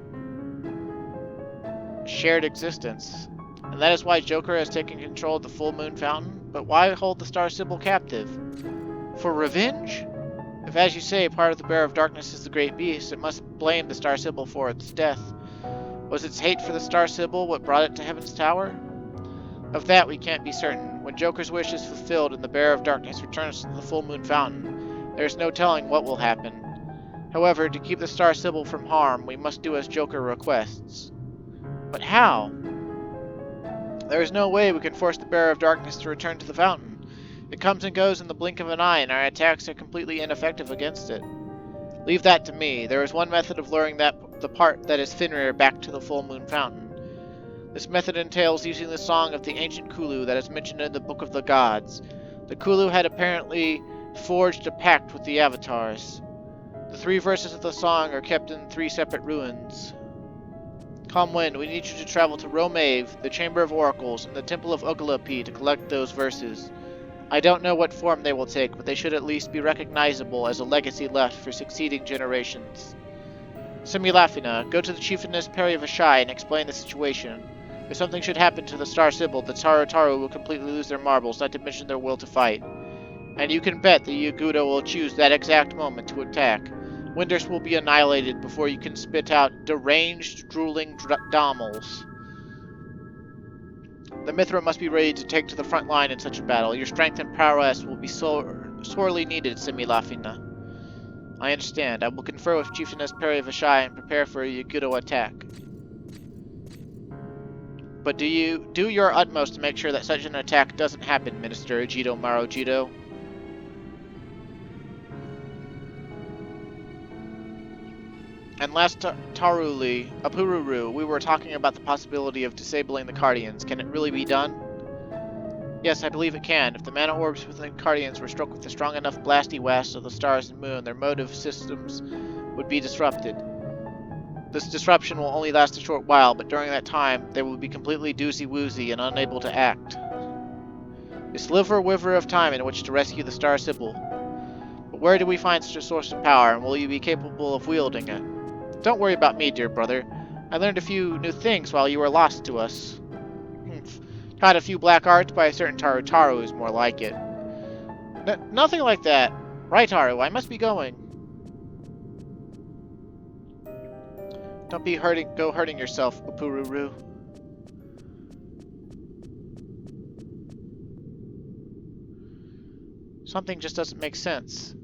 Shared existence. And that is why Joker has taken control of the Full Moon Fountain? But why hold the Star Sybil captive? For revenge? If, as you say, part of the bearer of darkness is the great beast, it must blame the Star Sybil for its death. Was its hate for the Star Sybil what brought it to Heaven's Tower? Of that we can't be certain. When Joker's wish is fulfilled and the Bearer of Darkness returns to the Full Moon Fountain, there is no telling what will happen. However, to keep the Star Sibyl from harm, we must do as Joker requests. But how? There is no way we can force the Bearer of Darkness to return to the fountain. It comes and goes in the blink of an eye, and our attacks are completely ineffective against it. Leave that to me. There is one method of luring the part that is Fenrir back to the Full Moon Fountain. This method entails using the song of the ancient Kulu that is mentioned in the Book of the Gods. The Kulu had apparently forged a pact with the Avatars. The 3 verses of the song are kept in 3 separate ruins. Calm Wind, we need you to travel to Romave, the Chamber of Oracles, and the Temple of Ogalapi to collect those verses. I don't know what form they will take, but they should at least be recognizable as a legacy left for succeeding generations. Simulafina, go to the Chieftainess FFXI and explain the situation. If something should happen to the Star Sibyl, the Taru will completely lose their marbles, not to mention their will to fight. And you can bet the Yagudo will choose that exact moment to attack. Windurst will be annihilated before you can spit out deranged, drooling dommels. The Mithra must be ready to take to the front line in such a battle. Your strength and prowess will be sorely needed, Similafina. I understand. I will confer with Chieftainess FFXI and prepare for a Yagudo attack. But do your utmost to make sure that such an attack doesn't happen, Minister Ejido Marujido. And last Taruli, Apururu, we were talking about the possibility of disabling the Cardians. Can it really be done? Yes, I believe it can. If the mana orbs within Cardians were struck with the strong enough blasty west of the stars and moon, their motive systems would be disrupted. This disruption will only last a short while, but during that time, they will be completely doozy-woozy and unable to act. A sliver-wiver of time in which to rescue the Star Sibyl. But where do we find such a source of power, and will you be capable of wielding it? Don't worry about me, dear brother. I learned a few new things while you were lost to us. Taught a few black arts by a certain Taru who's more like it. Nothing like that. Right, Taru, I must be going. Don't be go hurting yourself, Upururu. Something just doesn't make sense.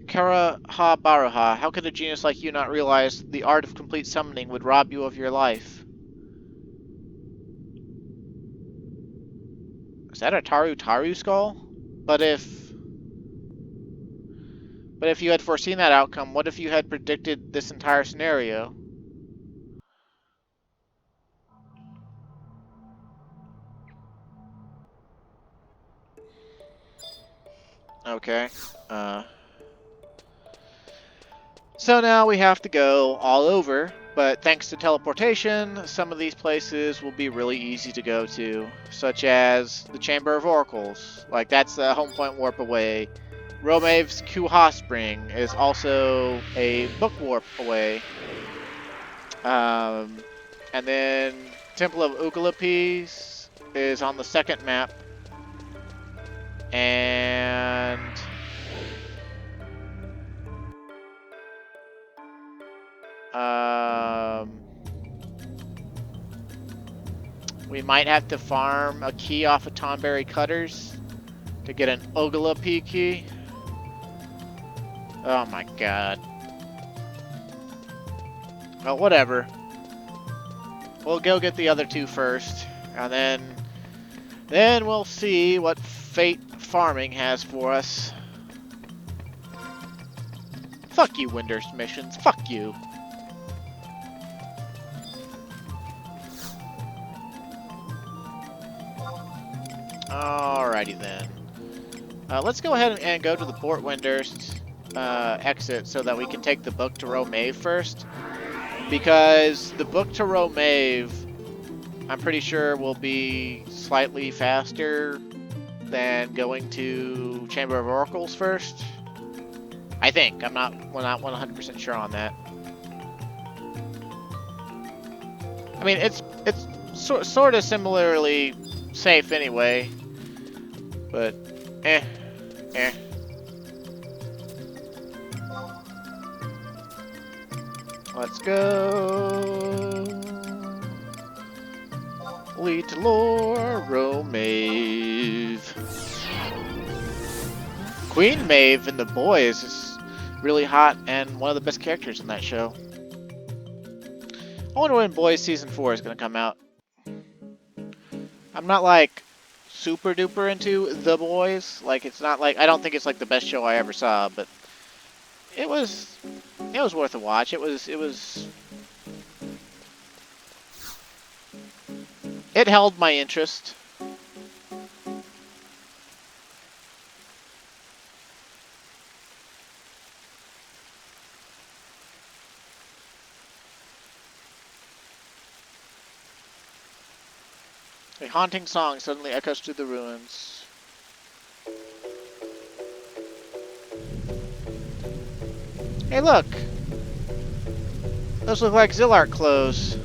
Karaha Baruha, how could a genius like you not realize the art of complete summoning would rob you of your life? Is that a Taru skull? But if you had foreseen that outcome, what if you had predicted this entire scenario? Okay. So now we have to go all over, but thanks to teleportation, some of these places will be really easy to go to, such as the Chamber of Oracles. Like, that's a home point warp away. Romave's Kuha Spring is also a book warp away. And then Temple of Ukalapis is on the second map. And we might have to farm a key off of Tonberry Cutters to get an Ogalapi key. Oh my god. Well, whatever. We'll go get the other 2 first, and then we'll see what fate farming has for us. Fuck you, Windurst missions. Fuck you. Alrighty then. Let's go ahead and go to the Port Windurst exit so that we can take the book to Romave first. Because the book to Romave, I'm pretty sure, will be slightly faster than going to Chamber of Oracles first. I think. I'm not 100% sure on that. I mean, it's sort of similarly safe anyway. But, eh. Let's go. Lead to Lore Romave. Queen Maeve in The Boys is really hot and one of the best characters in that show. I wonder when Boys Season 4 is going to come out. I'm not like super duper into The Boys. Like, it's not like, I don't think it's like the best show I ever saw, but it was worth a watch. It held my interest. A haunting song suddenly echoes through the ruins. Hey, look! Those look like Zillart clothes.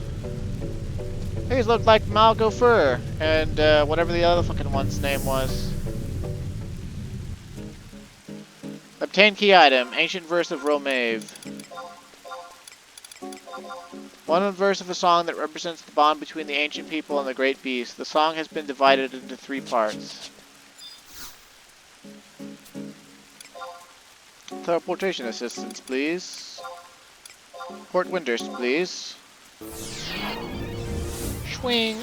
These look like Malgofur and whatever the other fucking one's name was. Obtain key item, ancient verse of Romave. One verse of a song that represents the bond between the ancient people and the great beast. The song has been divided into 3 parts. Teleportation assistance, please. Port Windurst, please. Swing.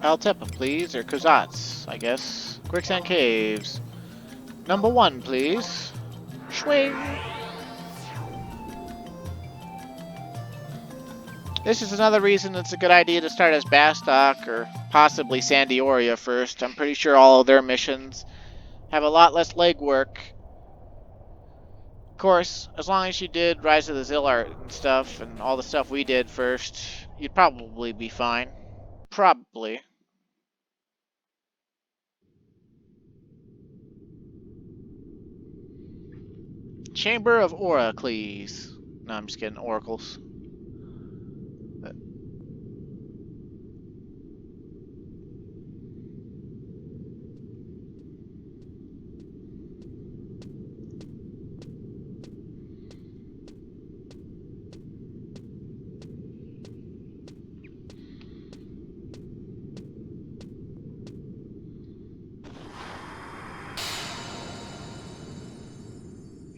Altepa, please, or Kozats, I guess. Quicksand Caves. Number 1, please. Swing! This is another reason it's a good idea to start as Bastok, or possibly Sandioria first. I'm pretty sure all of their missions have a lot less legwork. Of course, as long as you did Rise of the Zillart and stuff, and all the stuff we did first, you'd probably be fine. Probably. Chamber of Oracles. No, I'm just kidding. Oracles.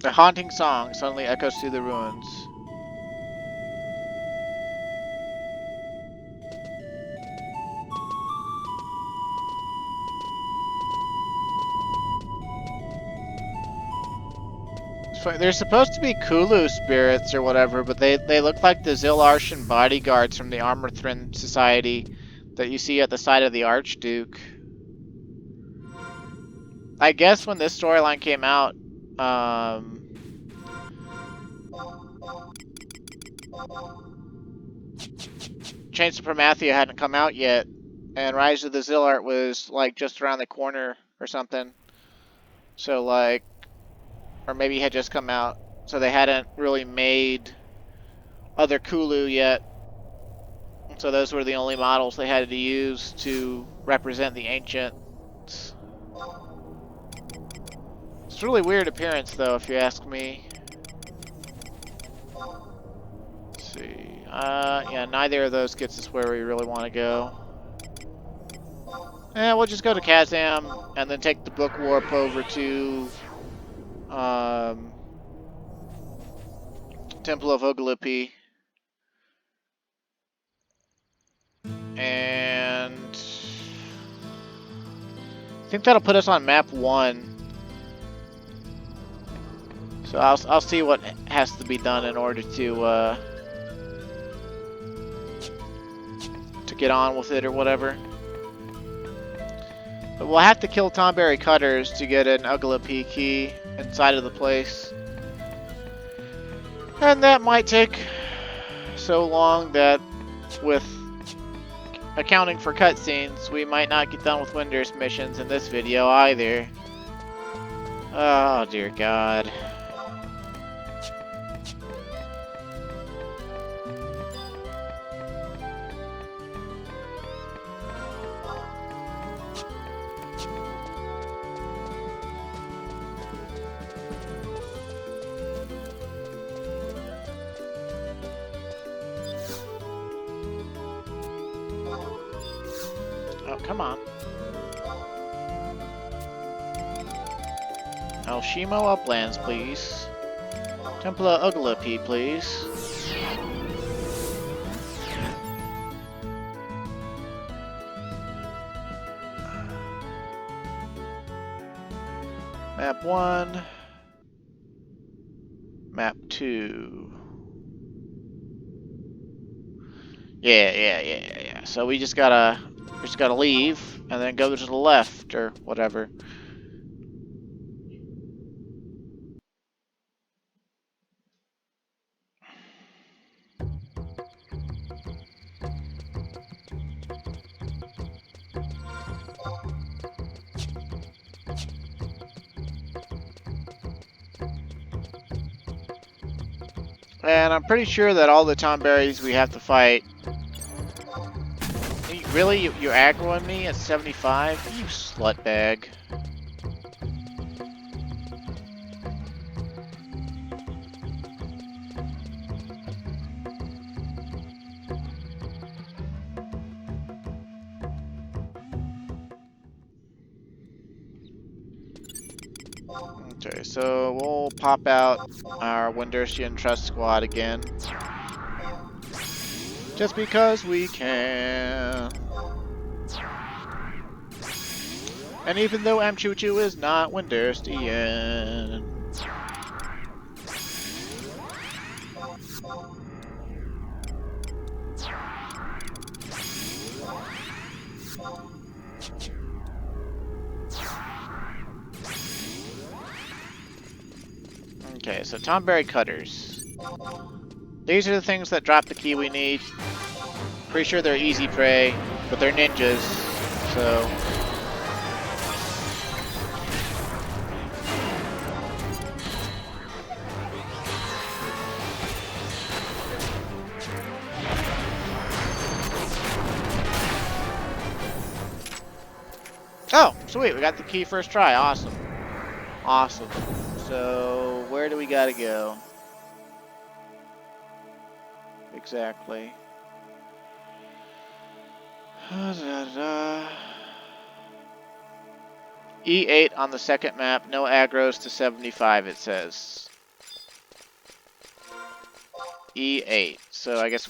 The haunting song suddenly echoes through the ruins. They're supposed to be Kulu spirits or whatever, but they look like the Zilarshan bodyguards from the Armorthrin Society that you see at the side of the Archduke. I guess when this storyline came out, Chains of Promathia hadn't come out yet, and Rise of the Zillart was like just around the corner or something. So like, or maybe it had just come out, so they hadn't really made other Kulu yet. So those were the only models they had to use to represent the ancients. It's a really weird appearance, though, if you ask me. Let's see. Yeah, neither of those gets us where we really want to go. We'll just go to Kazam and then take the book warp over to Temple of Ogilipi. And I think that'll put us on map 1. So I'll see what has to be done in order to get on with it or whatever. But we'll have to kill Tomberry Cutters to get an Ogilipi key inside of the place. And that might take so long that, with accounting for cutscenes, we might not get done with Windurst missions in this video either. Oh dear God. Oh, come on. Alshimo Uplands, please. Templa Uglapi, please. Map 1. Map 2. Yeah. So we just gotta leave and then go to the left or whatever. And I'm pretty sure that all the Tomberries we have to fight. Really? You're aggroing me at 75? You slutbag. Okay, so we'll pop out our Windurstian Trust Squad again. Just because we can. And even though Amchuchu is not Windurstian. Okay, so Tomberry Cutters. These are the things that drop the key we need. Pretty sure they're easy prey, but they're ninjas, so... Oh, sweet, we got the key first try. Awesome. Awesome. So, where do we gotta go? Exactly. E8 on the second map, no aggros to 75, it says. E8. So I guess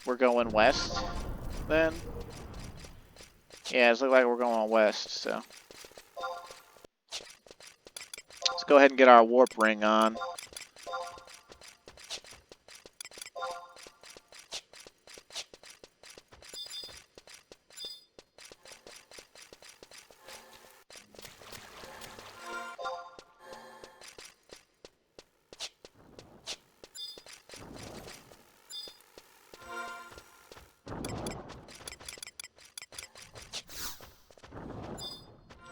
we're going west then? Yeah, it looks like we're going west, so. Let's go ahead and get our warp ring on.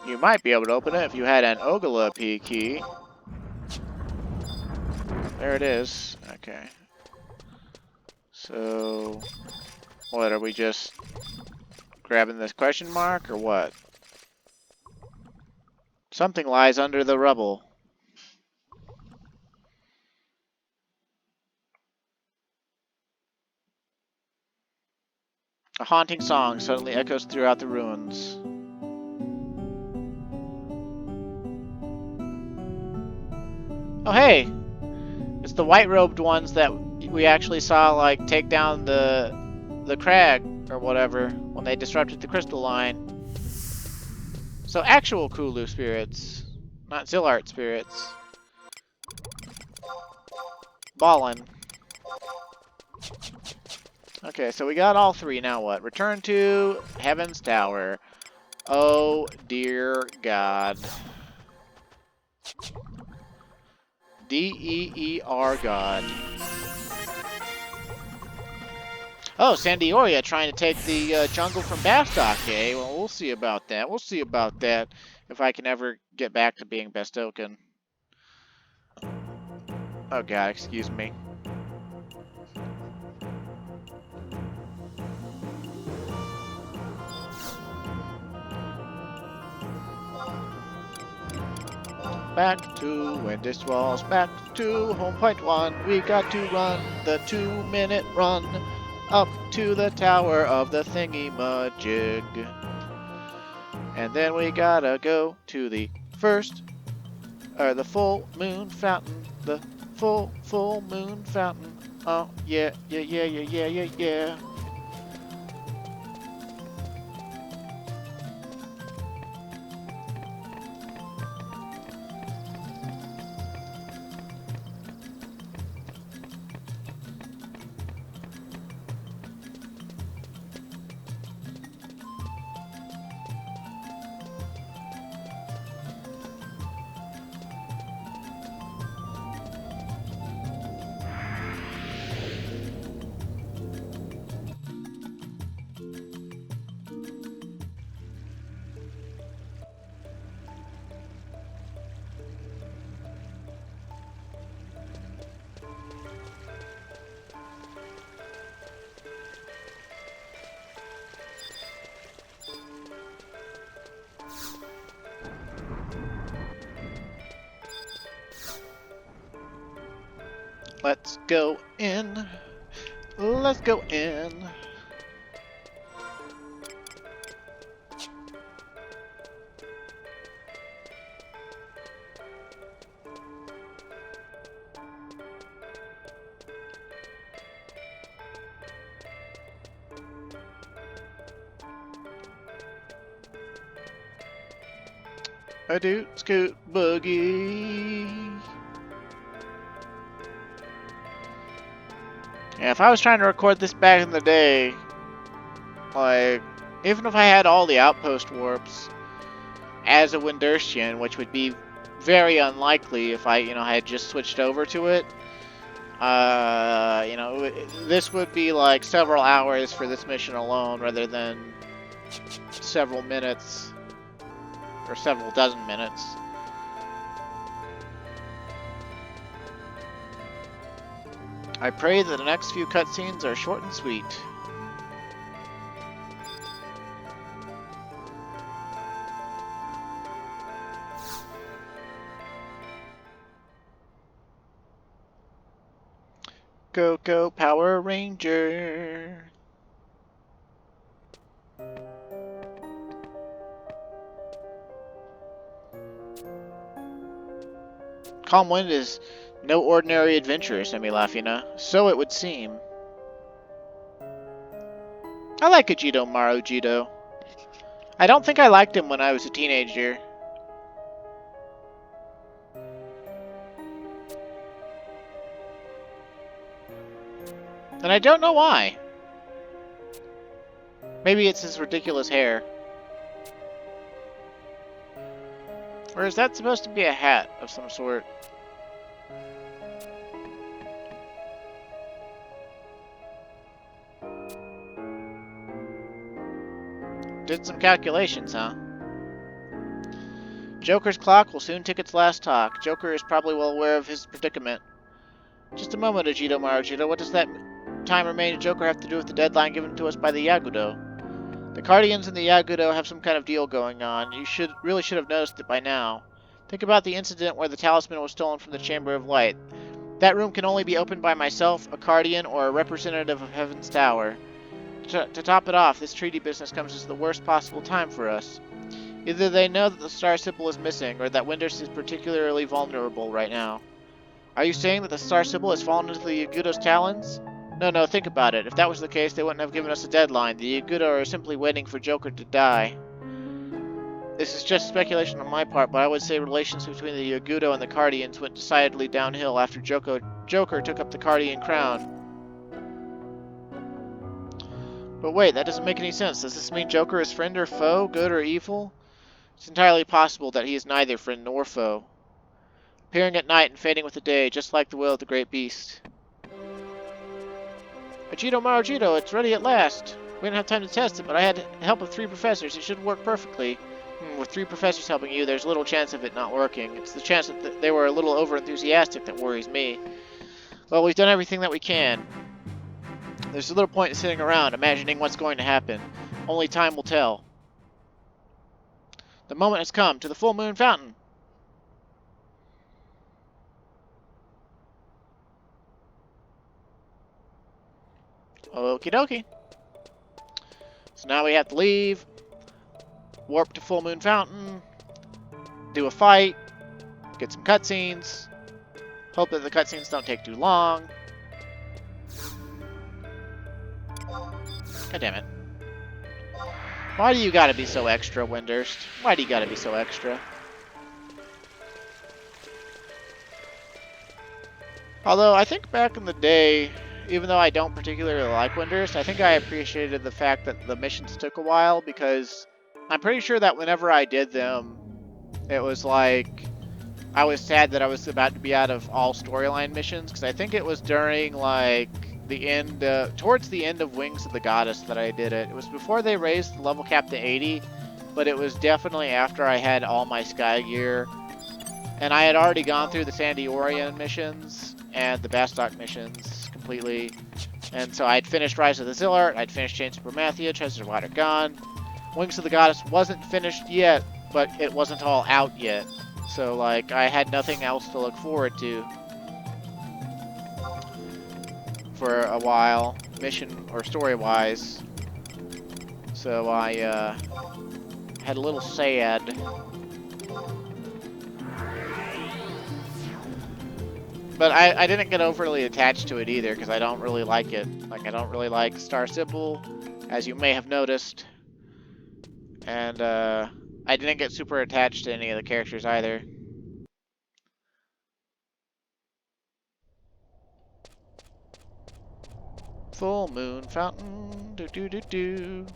You might be able to open it if you had an Ogala P key. There it is. Okay. So, what, are we just grabbing this question mark or what? Something lies under the rubble. A haunting song suddenly echoes throughout the ruins. Oh hey! It's the white-robed ones that we actually saw, like, take down the crag, or whatever, when they disrupted the crystal line. So actual Kulu spirits, not Zillart spirits. Ballin'. Okay, so we got all three, now what? Return to Heaven's Tower. Oh dear God. D-E-E-R God. Oh, Sandioria trying to take the jungle from Bastok, eh? Well, we'll see about that. We'll see about that if I can ever get back to being Bestoken. Oh God, excuse me. Back to Windurst Walls, back to home point 1. We got to run the 2-minute run up to the tower of the thingy-majig. And then we gotta go to the the full moon fountain. The full moon fountain. Oh, yeah, yeah, yeah, yeah, yeah, yeah, yeah. Let's go in. Let's go in. A doot scoot boogie. Yeah, if I was trying to record this back in the day, like, even if I had all the outpost warps as a Windurstian, which would be very unlikely if I, had just switched over to it, this would be like several hours for this mission alone rather than several minutes or several dozen minutes. I pray that the next few cutscenes are short and sweet. Go, go, Power Ranger! Calm Wind is no ordinary adventurer, Semilafina. So it would seem. I like Ajito Marujito. I don't think I liked him when I was a teenager. And I don't know why. Maybe it's his ridiculous hair. Or is that supposed to be a hat of some sort? Did some calculations, huh? Joker's clock will soon tick its last talk. Joker is probably well aware of his predicament. Just a moment, Ajito Marujito. What does that time remaining to Joker have to do with the deadline given to us by the Yagudo? The Cardians and the Yagudo have some kind of deal going on. You really should have noticed it by now. Think about the incident where the talisman was stolen from the Chamber of Light. That room can only be opened by myself, a Cardian, or a representative of Heaven's Tower. To top it off, this treaty business comes at the worst possible time for us. Either they know that the star symbol is missing, or that Windurst is particularly vulnerable right now. Are you saying that the star symbol has fallen into the Yagudo's talons? No, think about it. If that was the case, they wouldn't have given us a deadline. The Yagudo are simply waiting for Joker to die. This is just speculation on my part, but I would say relations between the Yagudo and the Cardians went decidedly downhill after Joker took up the Cardian crown. But wait, that doesn't make any sense. Does this mean Joker is friend or foe, good or evil? It's entirely possible that he is neither friend nor foe. Appearing at night and fading with the day, just like the will of the great beast. Ajito Marujito, it's ready at last. We didn't have time to test it, but I had the help of 3 professors. It should work perfectly. With 3 professors helping you, there's little chance of it not working. It's the chance that they were a little over-enthusiastic that worries me. Well, we've done everything that we can. There's a little point in sitting around, imagining what's going to happen. Only time will tell. The moment has come, to the full moon fountain. Okie dokie. So now we have to leave. warp to Full Moon Fountain, do a fight, get some cutscenes, hope that the cutscenes don't take too long. God damn it. Why do you gotta be so extra, Windurst? Why do you gotta be so extra? Although, I think back in the day, even though I don't particularly like Windurst, I think I appreciated the fact that the missions took a while, because I'm pretty sure that whenever I did them, it was like, I was sad that I was about to be out of all storyline missions, because I think it was during, like, the end, towards the end of Wings of the Goddess that I did it. It was before they raised the level cap to 80, but it was definitely after I had all my sky gear. And I had already gone through the Sandy Orion missions and the Bastok missions completely. And so I'd finished Rise of the Zillart, I'd finished Chains of Promathia, Treasures of Water Gone. Wings of the Goddess wasn't finished yet, but it wasn't all out yet. So, like, I had nothing else to look forward to for a while, mission or story-wise. So I had a little sad. But I didn't get overly attached to it either, because I don't really like it. Like, I don't really like Star Sybil, as you may have noticed. And I didn't get super attached to any of the characters either. Full Moon Fountain, do do do do.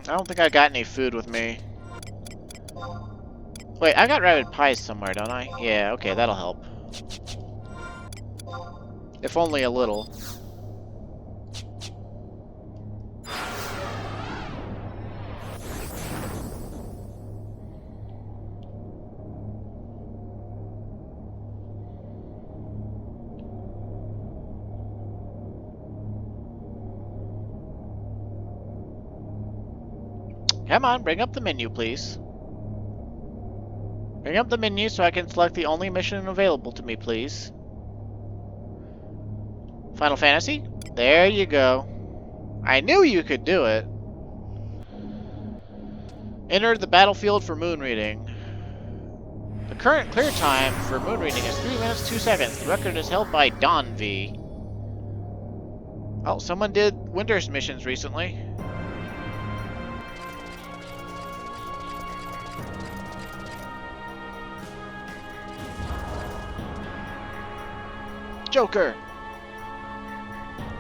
I don't think I got any food with me. Wait, I got rabbit pies somewhere, don't I? Yeah, okay, that'll help. If only a little. Come on, bring up the menu, please. Bring up the menu so I can select the only mission available to me, please. Final Fantasy? There you go. I knew you could do it. Enter the battlefield for moon reading. The current clear time for moon reading is 3 minutes 2 seconds. The record is held by Don V. Oh, someone did Windurst missions recently. Joker!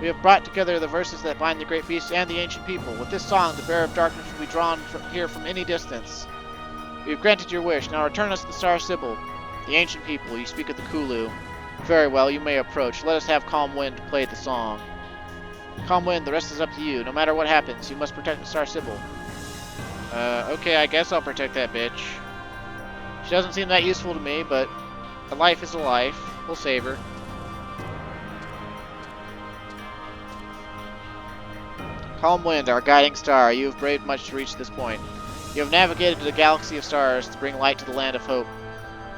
We have brought together the verses that bind the great beast and the ancient people. With this song, the bearer of darkness will be drawn from any distance. We have granted your wish. Now return us the Star Sybil. The ancient people, you speak of the Kulu. Very well, you may approach. Let us have Calm Wind play the song. Calm Wind, the rest is up to you. No matter what happens, you must protect the Star Sybil. Okay, I guess I'll protect that bitch. She doesn't seem that useful to me, but a life is a life. We'll save her. Calm Wind, our guiding star, you have braved much to reach this point. You have navigated the galaxy of stars to bring light to the land of hope.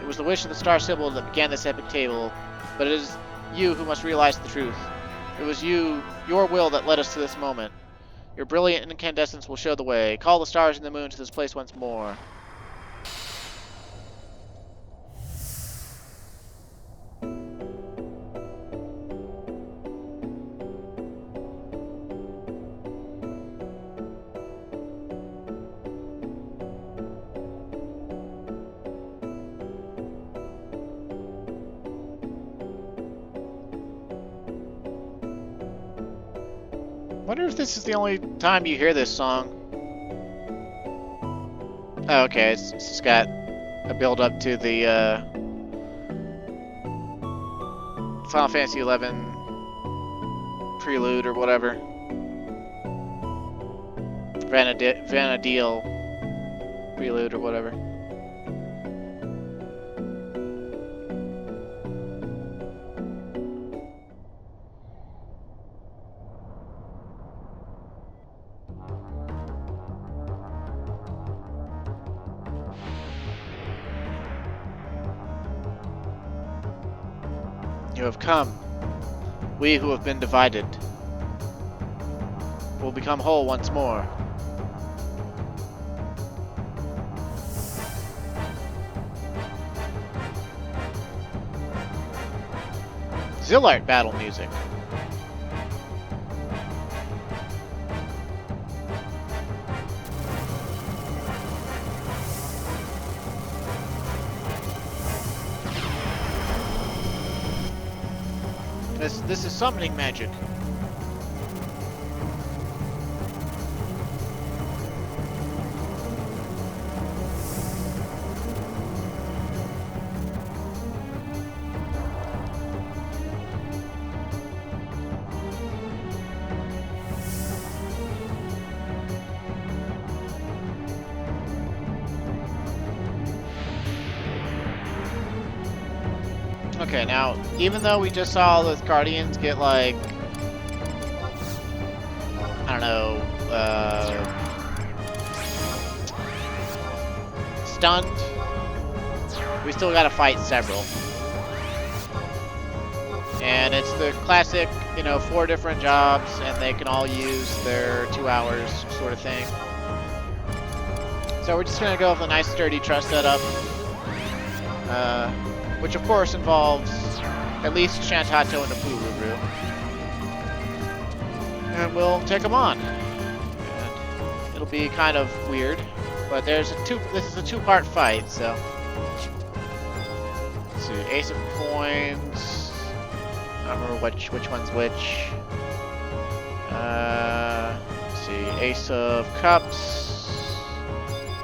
It was the wish of the Star Sybil that began this epic tale, but it is you who must realize the truth. It was your will that led us to this moment. Your brilliant incandescence will show the way. Call the stars and the moon to this place once more. I wonder if this is the only time you hear this song. Oh, okay, it's just got a build up to the Final Fantasy XI prelude or whatever. Vanadil prelude or whatever. You have come. We who have been divided will become whole once more. Zillart battle music. This is summoning magic. Okay, now, even though we just saw those Guardians get, like, I don't know, stunned, we still gotta fight several. And it's the classic, you know, 4 different jobs, and they can all use their 2 hours sort of thing. So we're just gonna go with a nice sturdy trust setup. Which of course involves at least Shantato and a Pururu. And we'll take them on. And it'll be kind of weird, but this is a 2-part fight, so. Let's see, Ace of Coins. I don't remember which one's which. Let's see, Ace of Cups.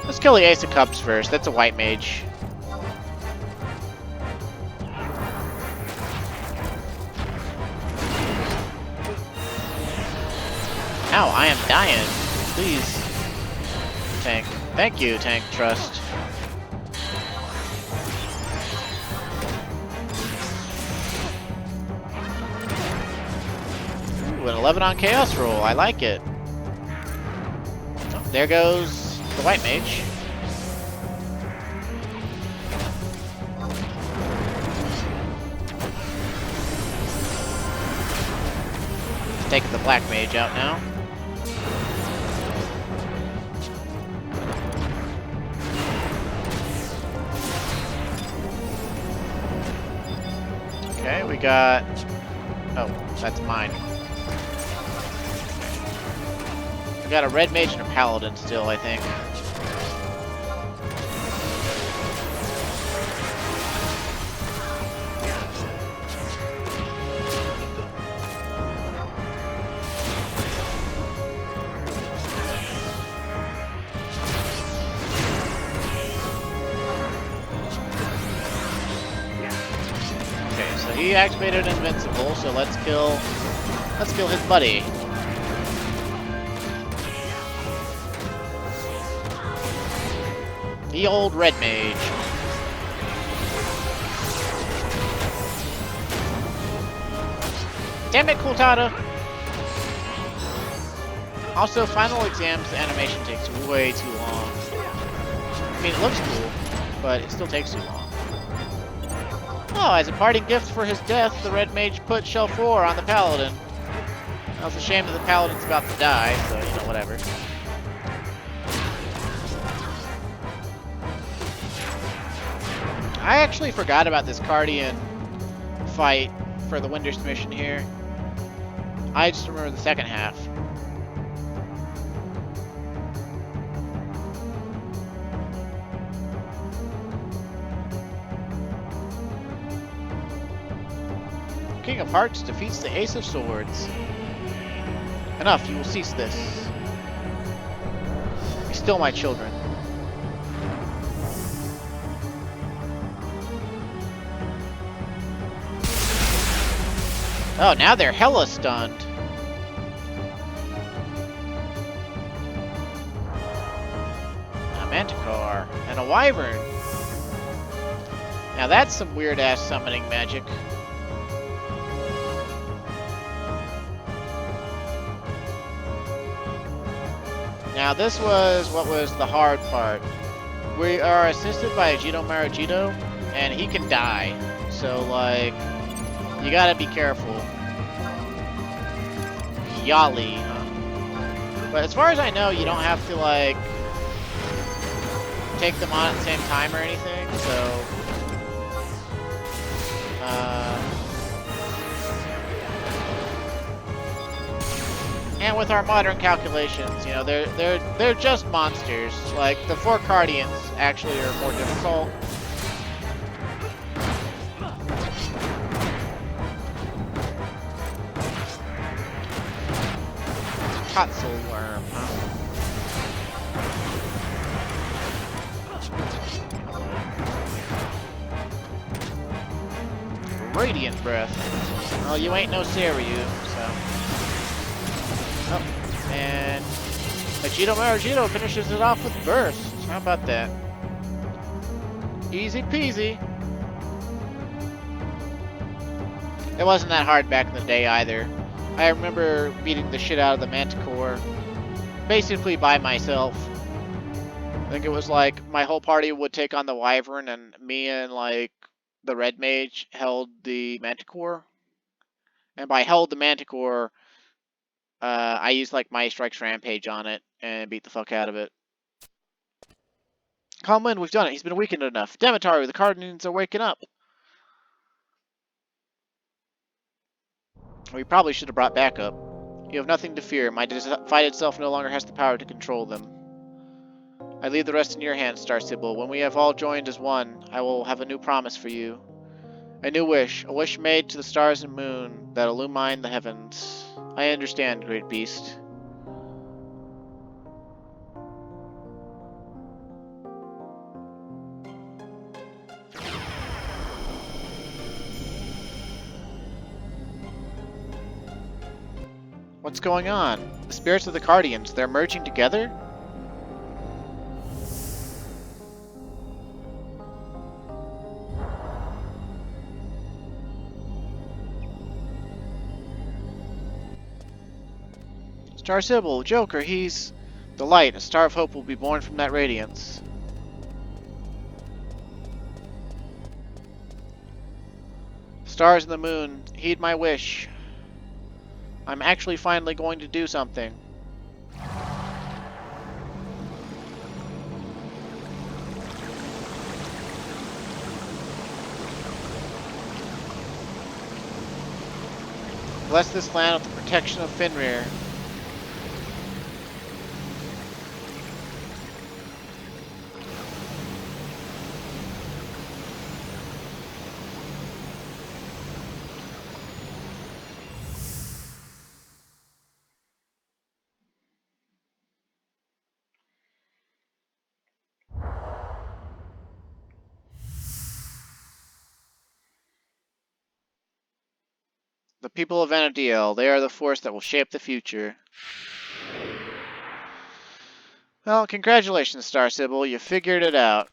Let's kill the Ace of Cups first. That's a white mage. Ow, I am dying. Please. Tank. Thank you, Tank Trust. Ooh, an 11 on Chaos roll. I like it. Oh, there goes the white mage. Taking the black mage out now. Okay, we got... Oh, that's mine. We got a red mage and a paladin still, I think. He activated Invincible, so let's kill his buddy. The old red mage. Damn it, Kultada! Also, final exams, the animation takes way too long. I mean, it looks cool, but it still takes too long. Oh, as a parting gift for his death, the red mage put Shell 4 on the paladin. Well, it's a shame that the paladin's about to die, so, you know, whatever. I actually forgot about this Guardian fight for the Windurst mission here. I just remember the second half. King of Hearts defeats the Ace of Swords. Enough, you will cease this. Be still, my children. Oh, now they're hella stunned. A Manticore and a Wyvern. Now that's some weird-ass summoning magic. Now this was what was the hard part. We are assisted by Jito Marajito, and he can die. So like, You gotta be careful. Yali, huh? But as far as I know, you don't have to, like, take them on at the same time or anything, so... And with our modern calculations, you know, they're just monsters. Like, the 4 Guardians actually are more difficult. Totzel worm, huh? Radiant breath. Well, you ain't no Seiryu, so. Oh, and Vegito finishes it off with burst. How about that? Easy peasy. It wasn't that hard back in the day either. I remember beating the shit out of the Manticore basically by myself. I think it was like my whole party would take on the Wyvern and me and like the Red Mage held the Manticore. And by held the Manticore, I used like my Strikes Rampage on it and beat the fuck out of it. Calm Wind, we've done it. He's been weakened enough. Demetari, the Guardians are waking up. We probably should have brought backup. You have nothing to fear. My divided self no longer has the power to control them. I leave the rest in your hands, Star Sibyl. When we have all joined as one, I will have a new promise for you. A new wish. A wish made to the stars and moon that illumine the heavens. I understand, great beast. What's going on? The spirits of the Guardians, they're merging together? Star Sibyl, Joker, he's... The light, a star of hope will be born from that radiance. Stars and the moon, heed my wish. I'm actually finally going to do something. Bless this land with the protection of Fenrir. The people of Vanadiel, they are the force that will shape the future. Well, congratulations, Star Sibyl, you figured it out.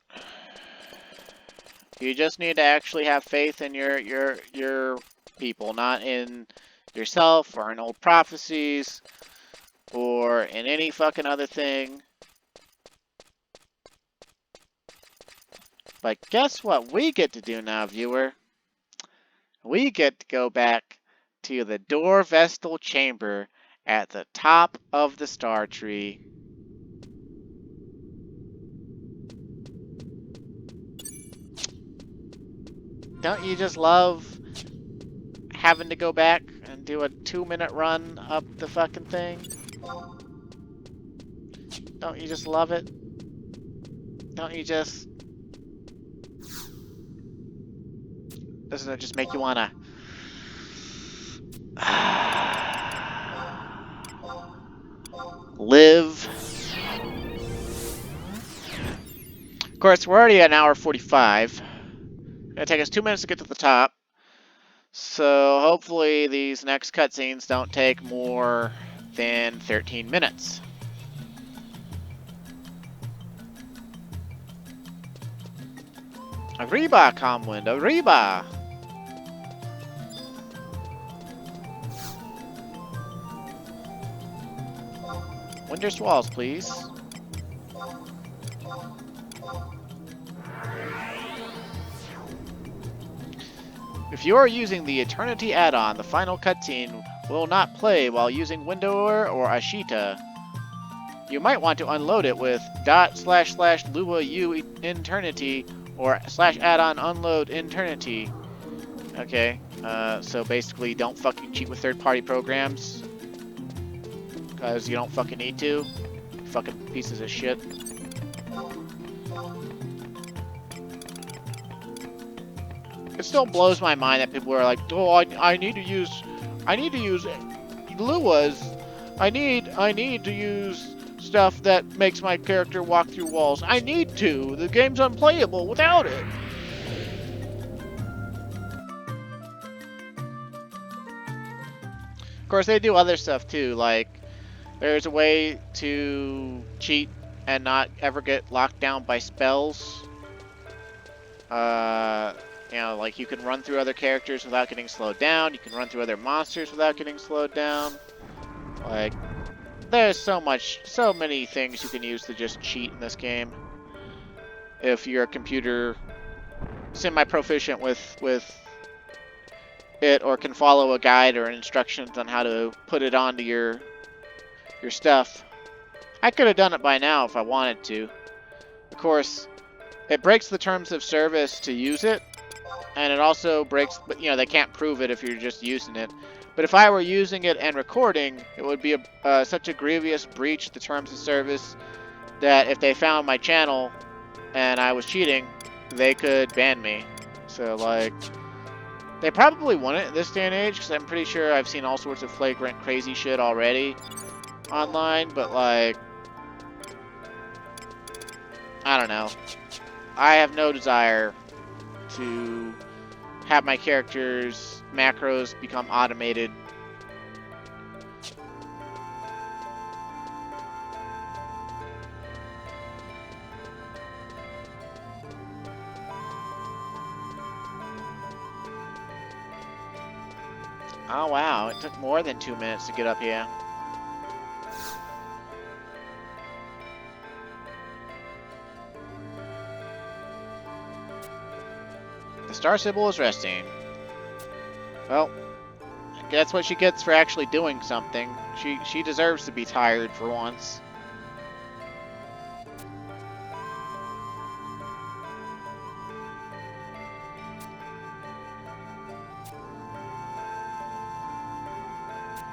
You just need to actually have faith in your people, not in yourself or in old prophecies or in any fucking other thing. But guess what we get to do now, viewer? We get to go back to the Door Vestal Chamber at the top of the star tree. Don't you just love having to go back and do a 2-minute run up the fucking thing? Don't you just love it? Don't you just... Doesn't it just make you wanna... live? Of course, we're already at an hour 45. It's gonna take us 2 minutes to get to the top. So hopefully these next cutscenes don't take more than 13 minutes. Arriba, Calmwind, arriba! Windurst walls, please. If you are using the Eternity add-on, the final cutscene will not play while using Windurst or Ashita. You might want to unload it with //lua u eternity or /add-on unload eternity. Okay, so basically don't fucking cheat with third-party programs. Because you don't fucking need to. Fucking pieces of shit. It still blows my mind that people are like, oh, I need to use Luas. I need to use stuff that makes my character walk through walls. I need to. The game's unplayable without it. Of course, they do other stuff too. Like, there's a way to cheat and not ever get locked down by spells. You know, like you can run through other characters without getting slowed down. You can run through other monsters without getting slowed down. Like, there's so many things you can use to just cheat in this game. If you're a computer semi-proficient with it, or can follow a guide or instructions on how to put it onto your stuff. I could have done it by now if I wanted to. Of course, it breaks the terms of service to use it. And it also breaks, but you know, they can't prove it if you're just using it. But if I were using it and recording, it would be such a grievous breach of the terms of service that if they found my channel and I was cheating, they could ban me. So, like, they probably wouldn't in this day and age, because I'm pretty sure I've seen all sorts of flagrant crazy shit already online, but, like, I don't know. I have no desire to have my character's macros become automated. Oh wow, it took more than 2 minutes to get up here. The star symbol is resting. Well, that's what she gets for actually doing something. She deserves to be tired for once.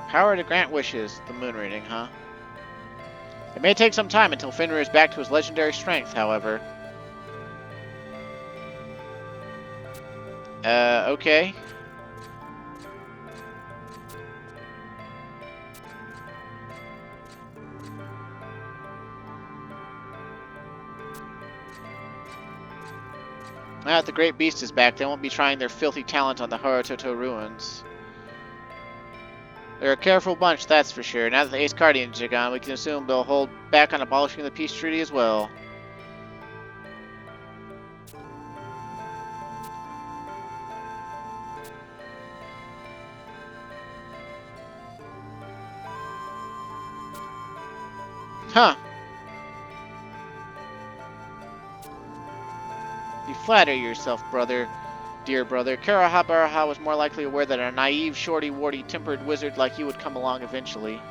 Power to grant wishes, the moon reading, huh? It may take some time until Fenrir is back to his legendary strength, however. Okay. Now that the Great Beast is back, they won't be trying their filthy talent on the Harutoto ruins. They're a careful bunch, that's for sure. Now that the Ace Guardians are gone, we can assume they'll hold back on abolishing the peace treaty as well. Huh. You flatter yourself, brother. Dear brother, Karaha was more likely aware that a naive, shorty-warty, tempered wizard like you would come along eventually.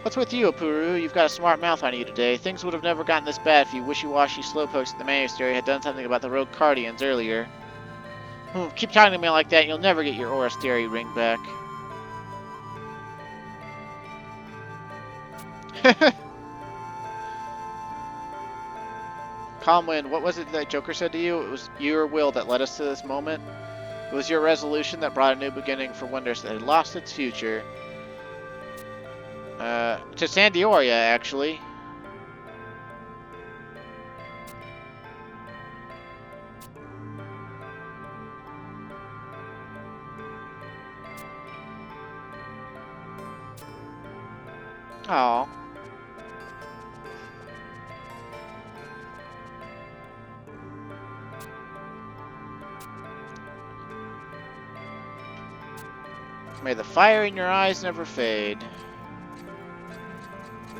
What's with you, Apuru? You've got a smart mouth on you today. Things would have never gotten this bad if you wishy-washy slowpokes at the monastery had done something about the rogue Guardians earlier. Keep talking to me like that, and you'll never get your Orasteri ring back. Calmwind, what was it that Joker said to you? It was your will that led us to this moment. It was your resolution that brought a new beginning for Windurst that had lost its future. To Sandioria, actually. Oh. May the fire in your eyes never fade.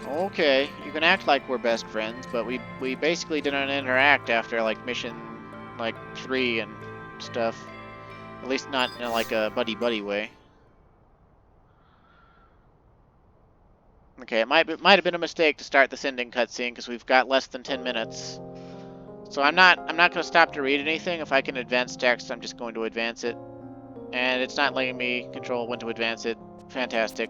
Okay, you can act like we're best friends, but we basically didn't interact after like mission 3 and stuff. At least not in like a buddy-buddy way. Okay, it might have been a mistake to start this ending cutscene because we've got less than 10 minutes. So I'm not going to stop to read anything. If I can advance text, I'm just going to advance it. And it's not letting me control when to advance it. Fantastic.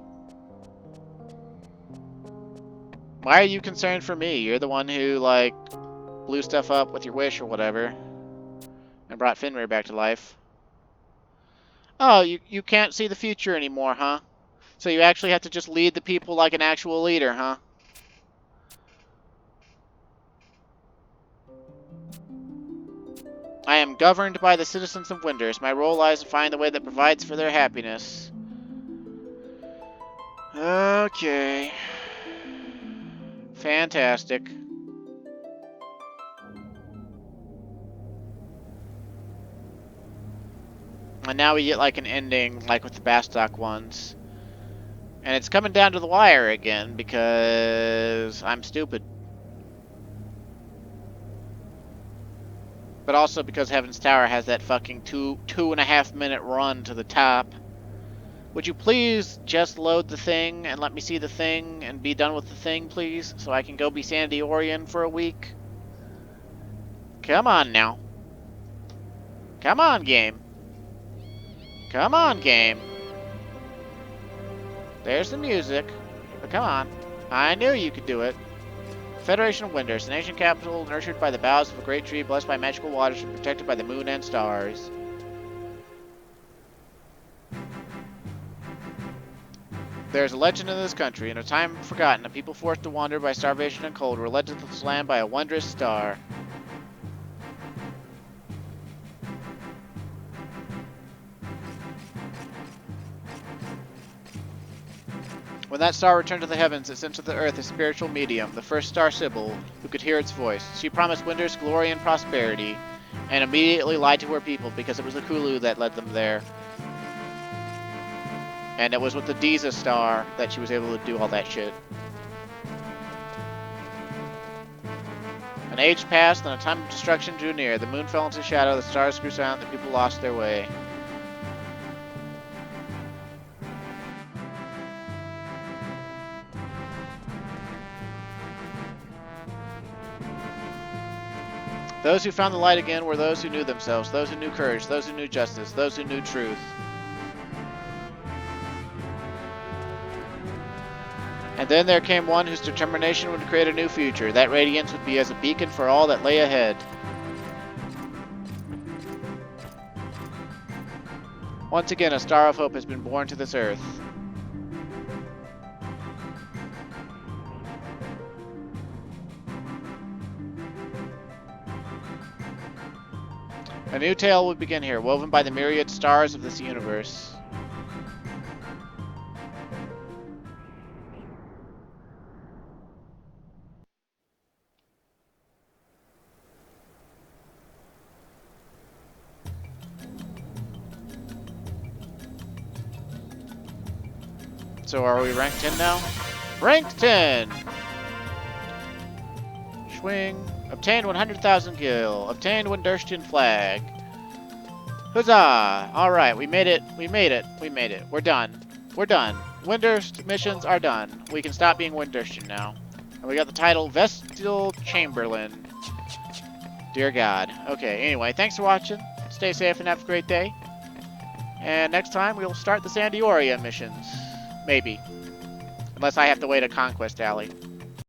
Why are you concerned for me? You're the one who, like, blew stuff up with your wish or whatever. And brought Fenrir back to life. Oh, you can't see the future anymore, huh? So you actually have to just lead the people like an actual leader, huh? I am governed by the citizens of Windurst. My role lies in finding the way that provides for their happiness. Okay. Fantastic. And now we get like an ending, like with the Bastock ones. And it's coming down to the wire again, because I'm stupid. But also because Heaven's Tower has that fucking 2.5 minute run to the top. Would you please just load the thing and let me see the thing and be done with the thing, please? So I can go be Sandy Orion for a week? Come on now. Come on, game. Come on, game. There's the music. But come on. I knew you could do it. Federation of Windurst, an ancient capital nurtured by the boughs of a great tree, blessed by magical waters, and protected by the moon and stars. There is a legend in this country. In a time forgotten, a people forced to wander by starvation and cold were led to this land by a wondrous star. When that star returned to the heavens, it sent to the earth a spiritual medium, the first star Sybil, who could hear its voice. She promised Windurst glory and prosperity, and immediately lied to her people because it was the Kulu that led them there. And it was with the Diza star that she was able to do all that shit. An age passed, and a time of destruction drew near. The moon fell into shadow, the stars grew silent, the people lost their way. Those who found the light again were those who knew themselves, those who knew courage, those who knew justice, those who knew truth. And then there came one whose determination would create a new future. That radiance would be as a beacon for all that lay ahead. Once again, a star of hope has been born to this earth. A new tale would begin here, woven by the myriad stars of this universe. So are we ranked 10 now? Ranked 10! Swing. Obtained 100,000 gil. Obtained Windurstian flag. Huzzah! Alright, we made it. We made it. We made it. We're done. We're done. Windurst missions are done. We can stop being Windurstian now. And we got the title Vestal Chamberlain. Dear God. Okay, anyway, thanks for watching. Stay safe and have a great day. And next time we'll start the Sandy Orion missions. Maybe. Unless I have to wait a Conquest Alley.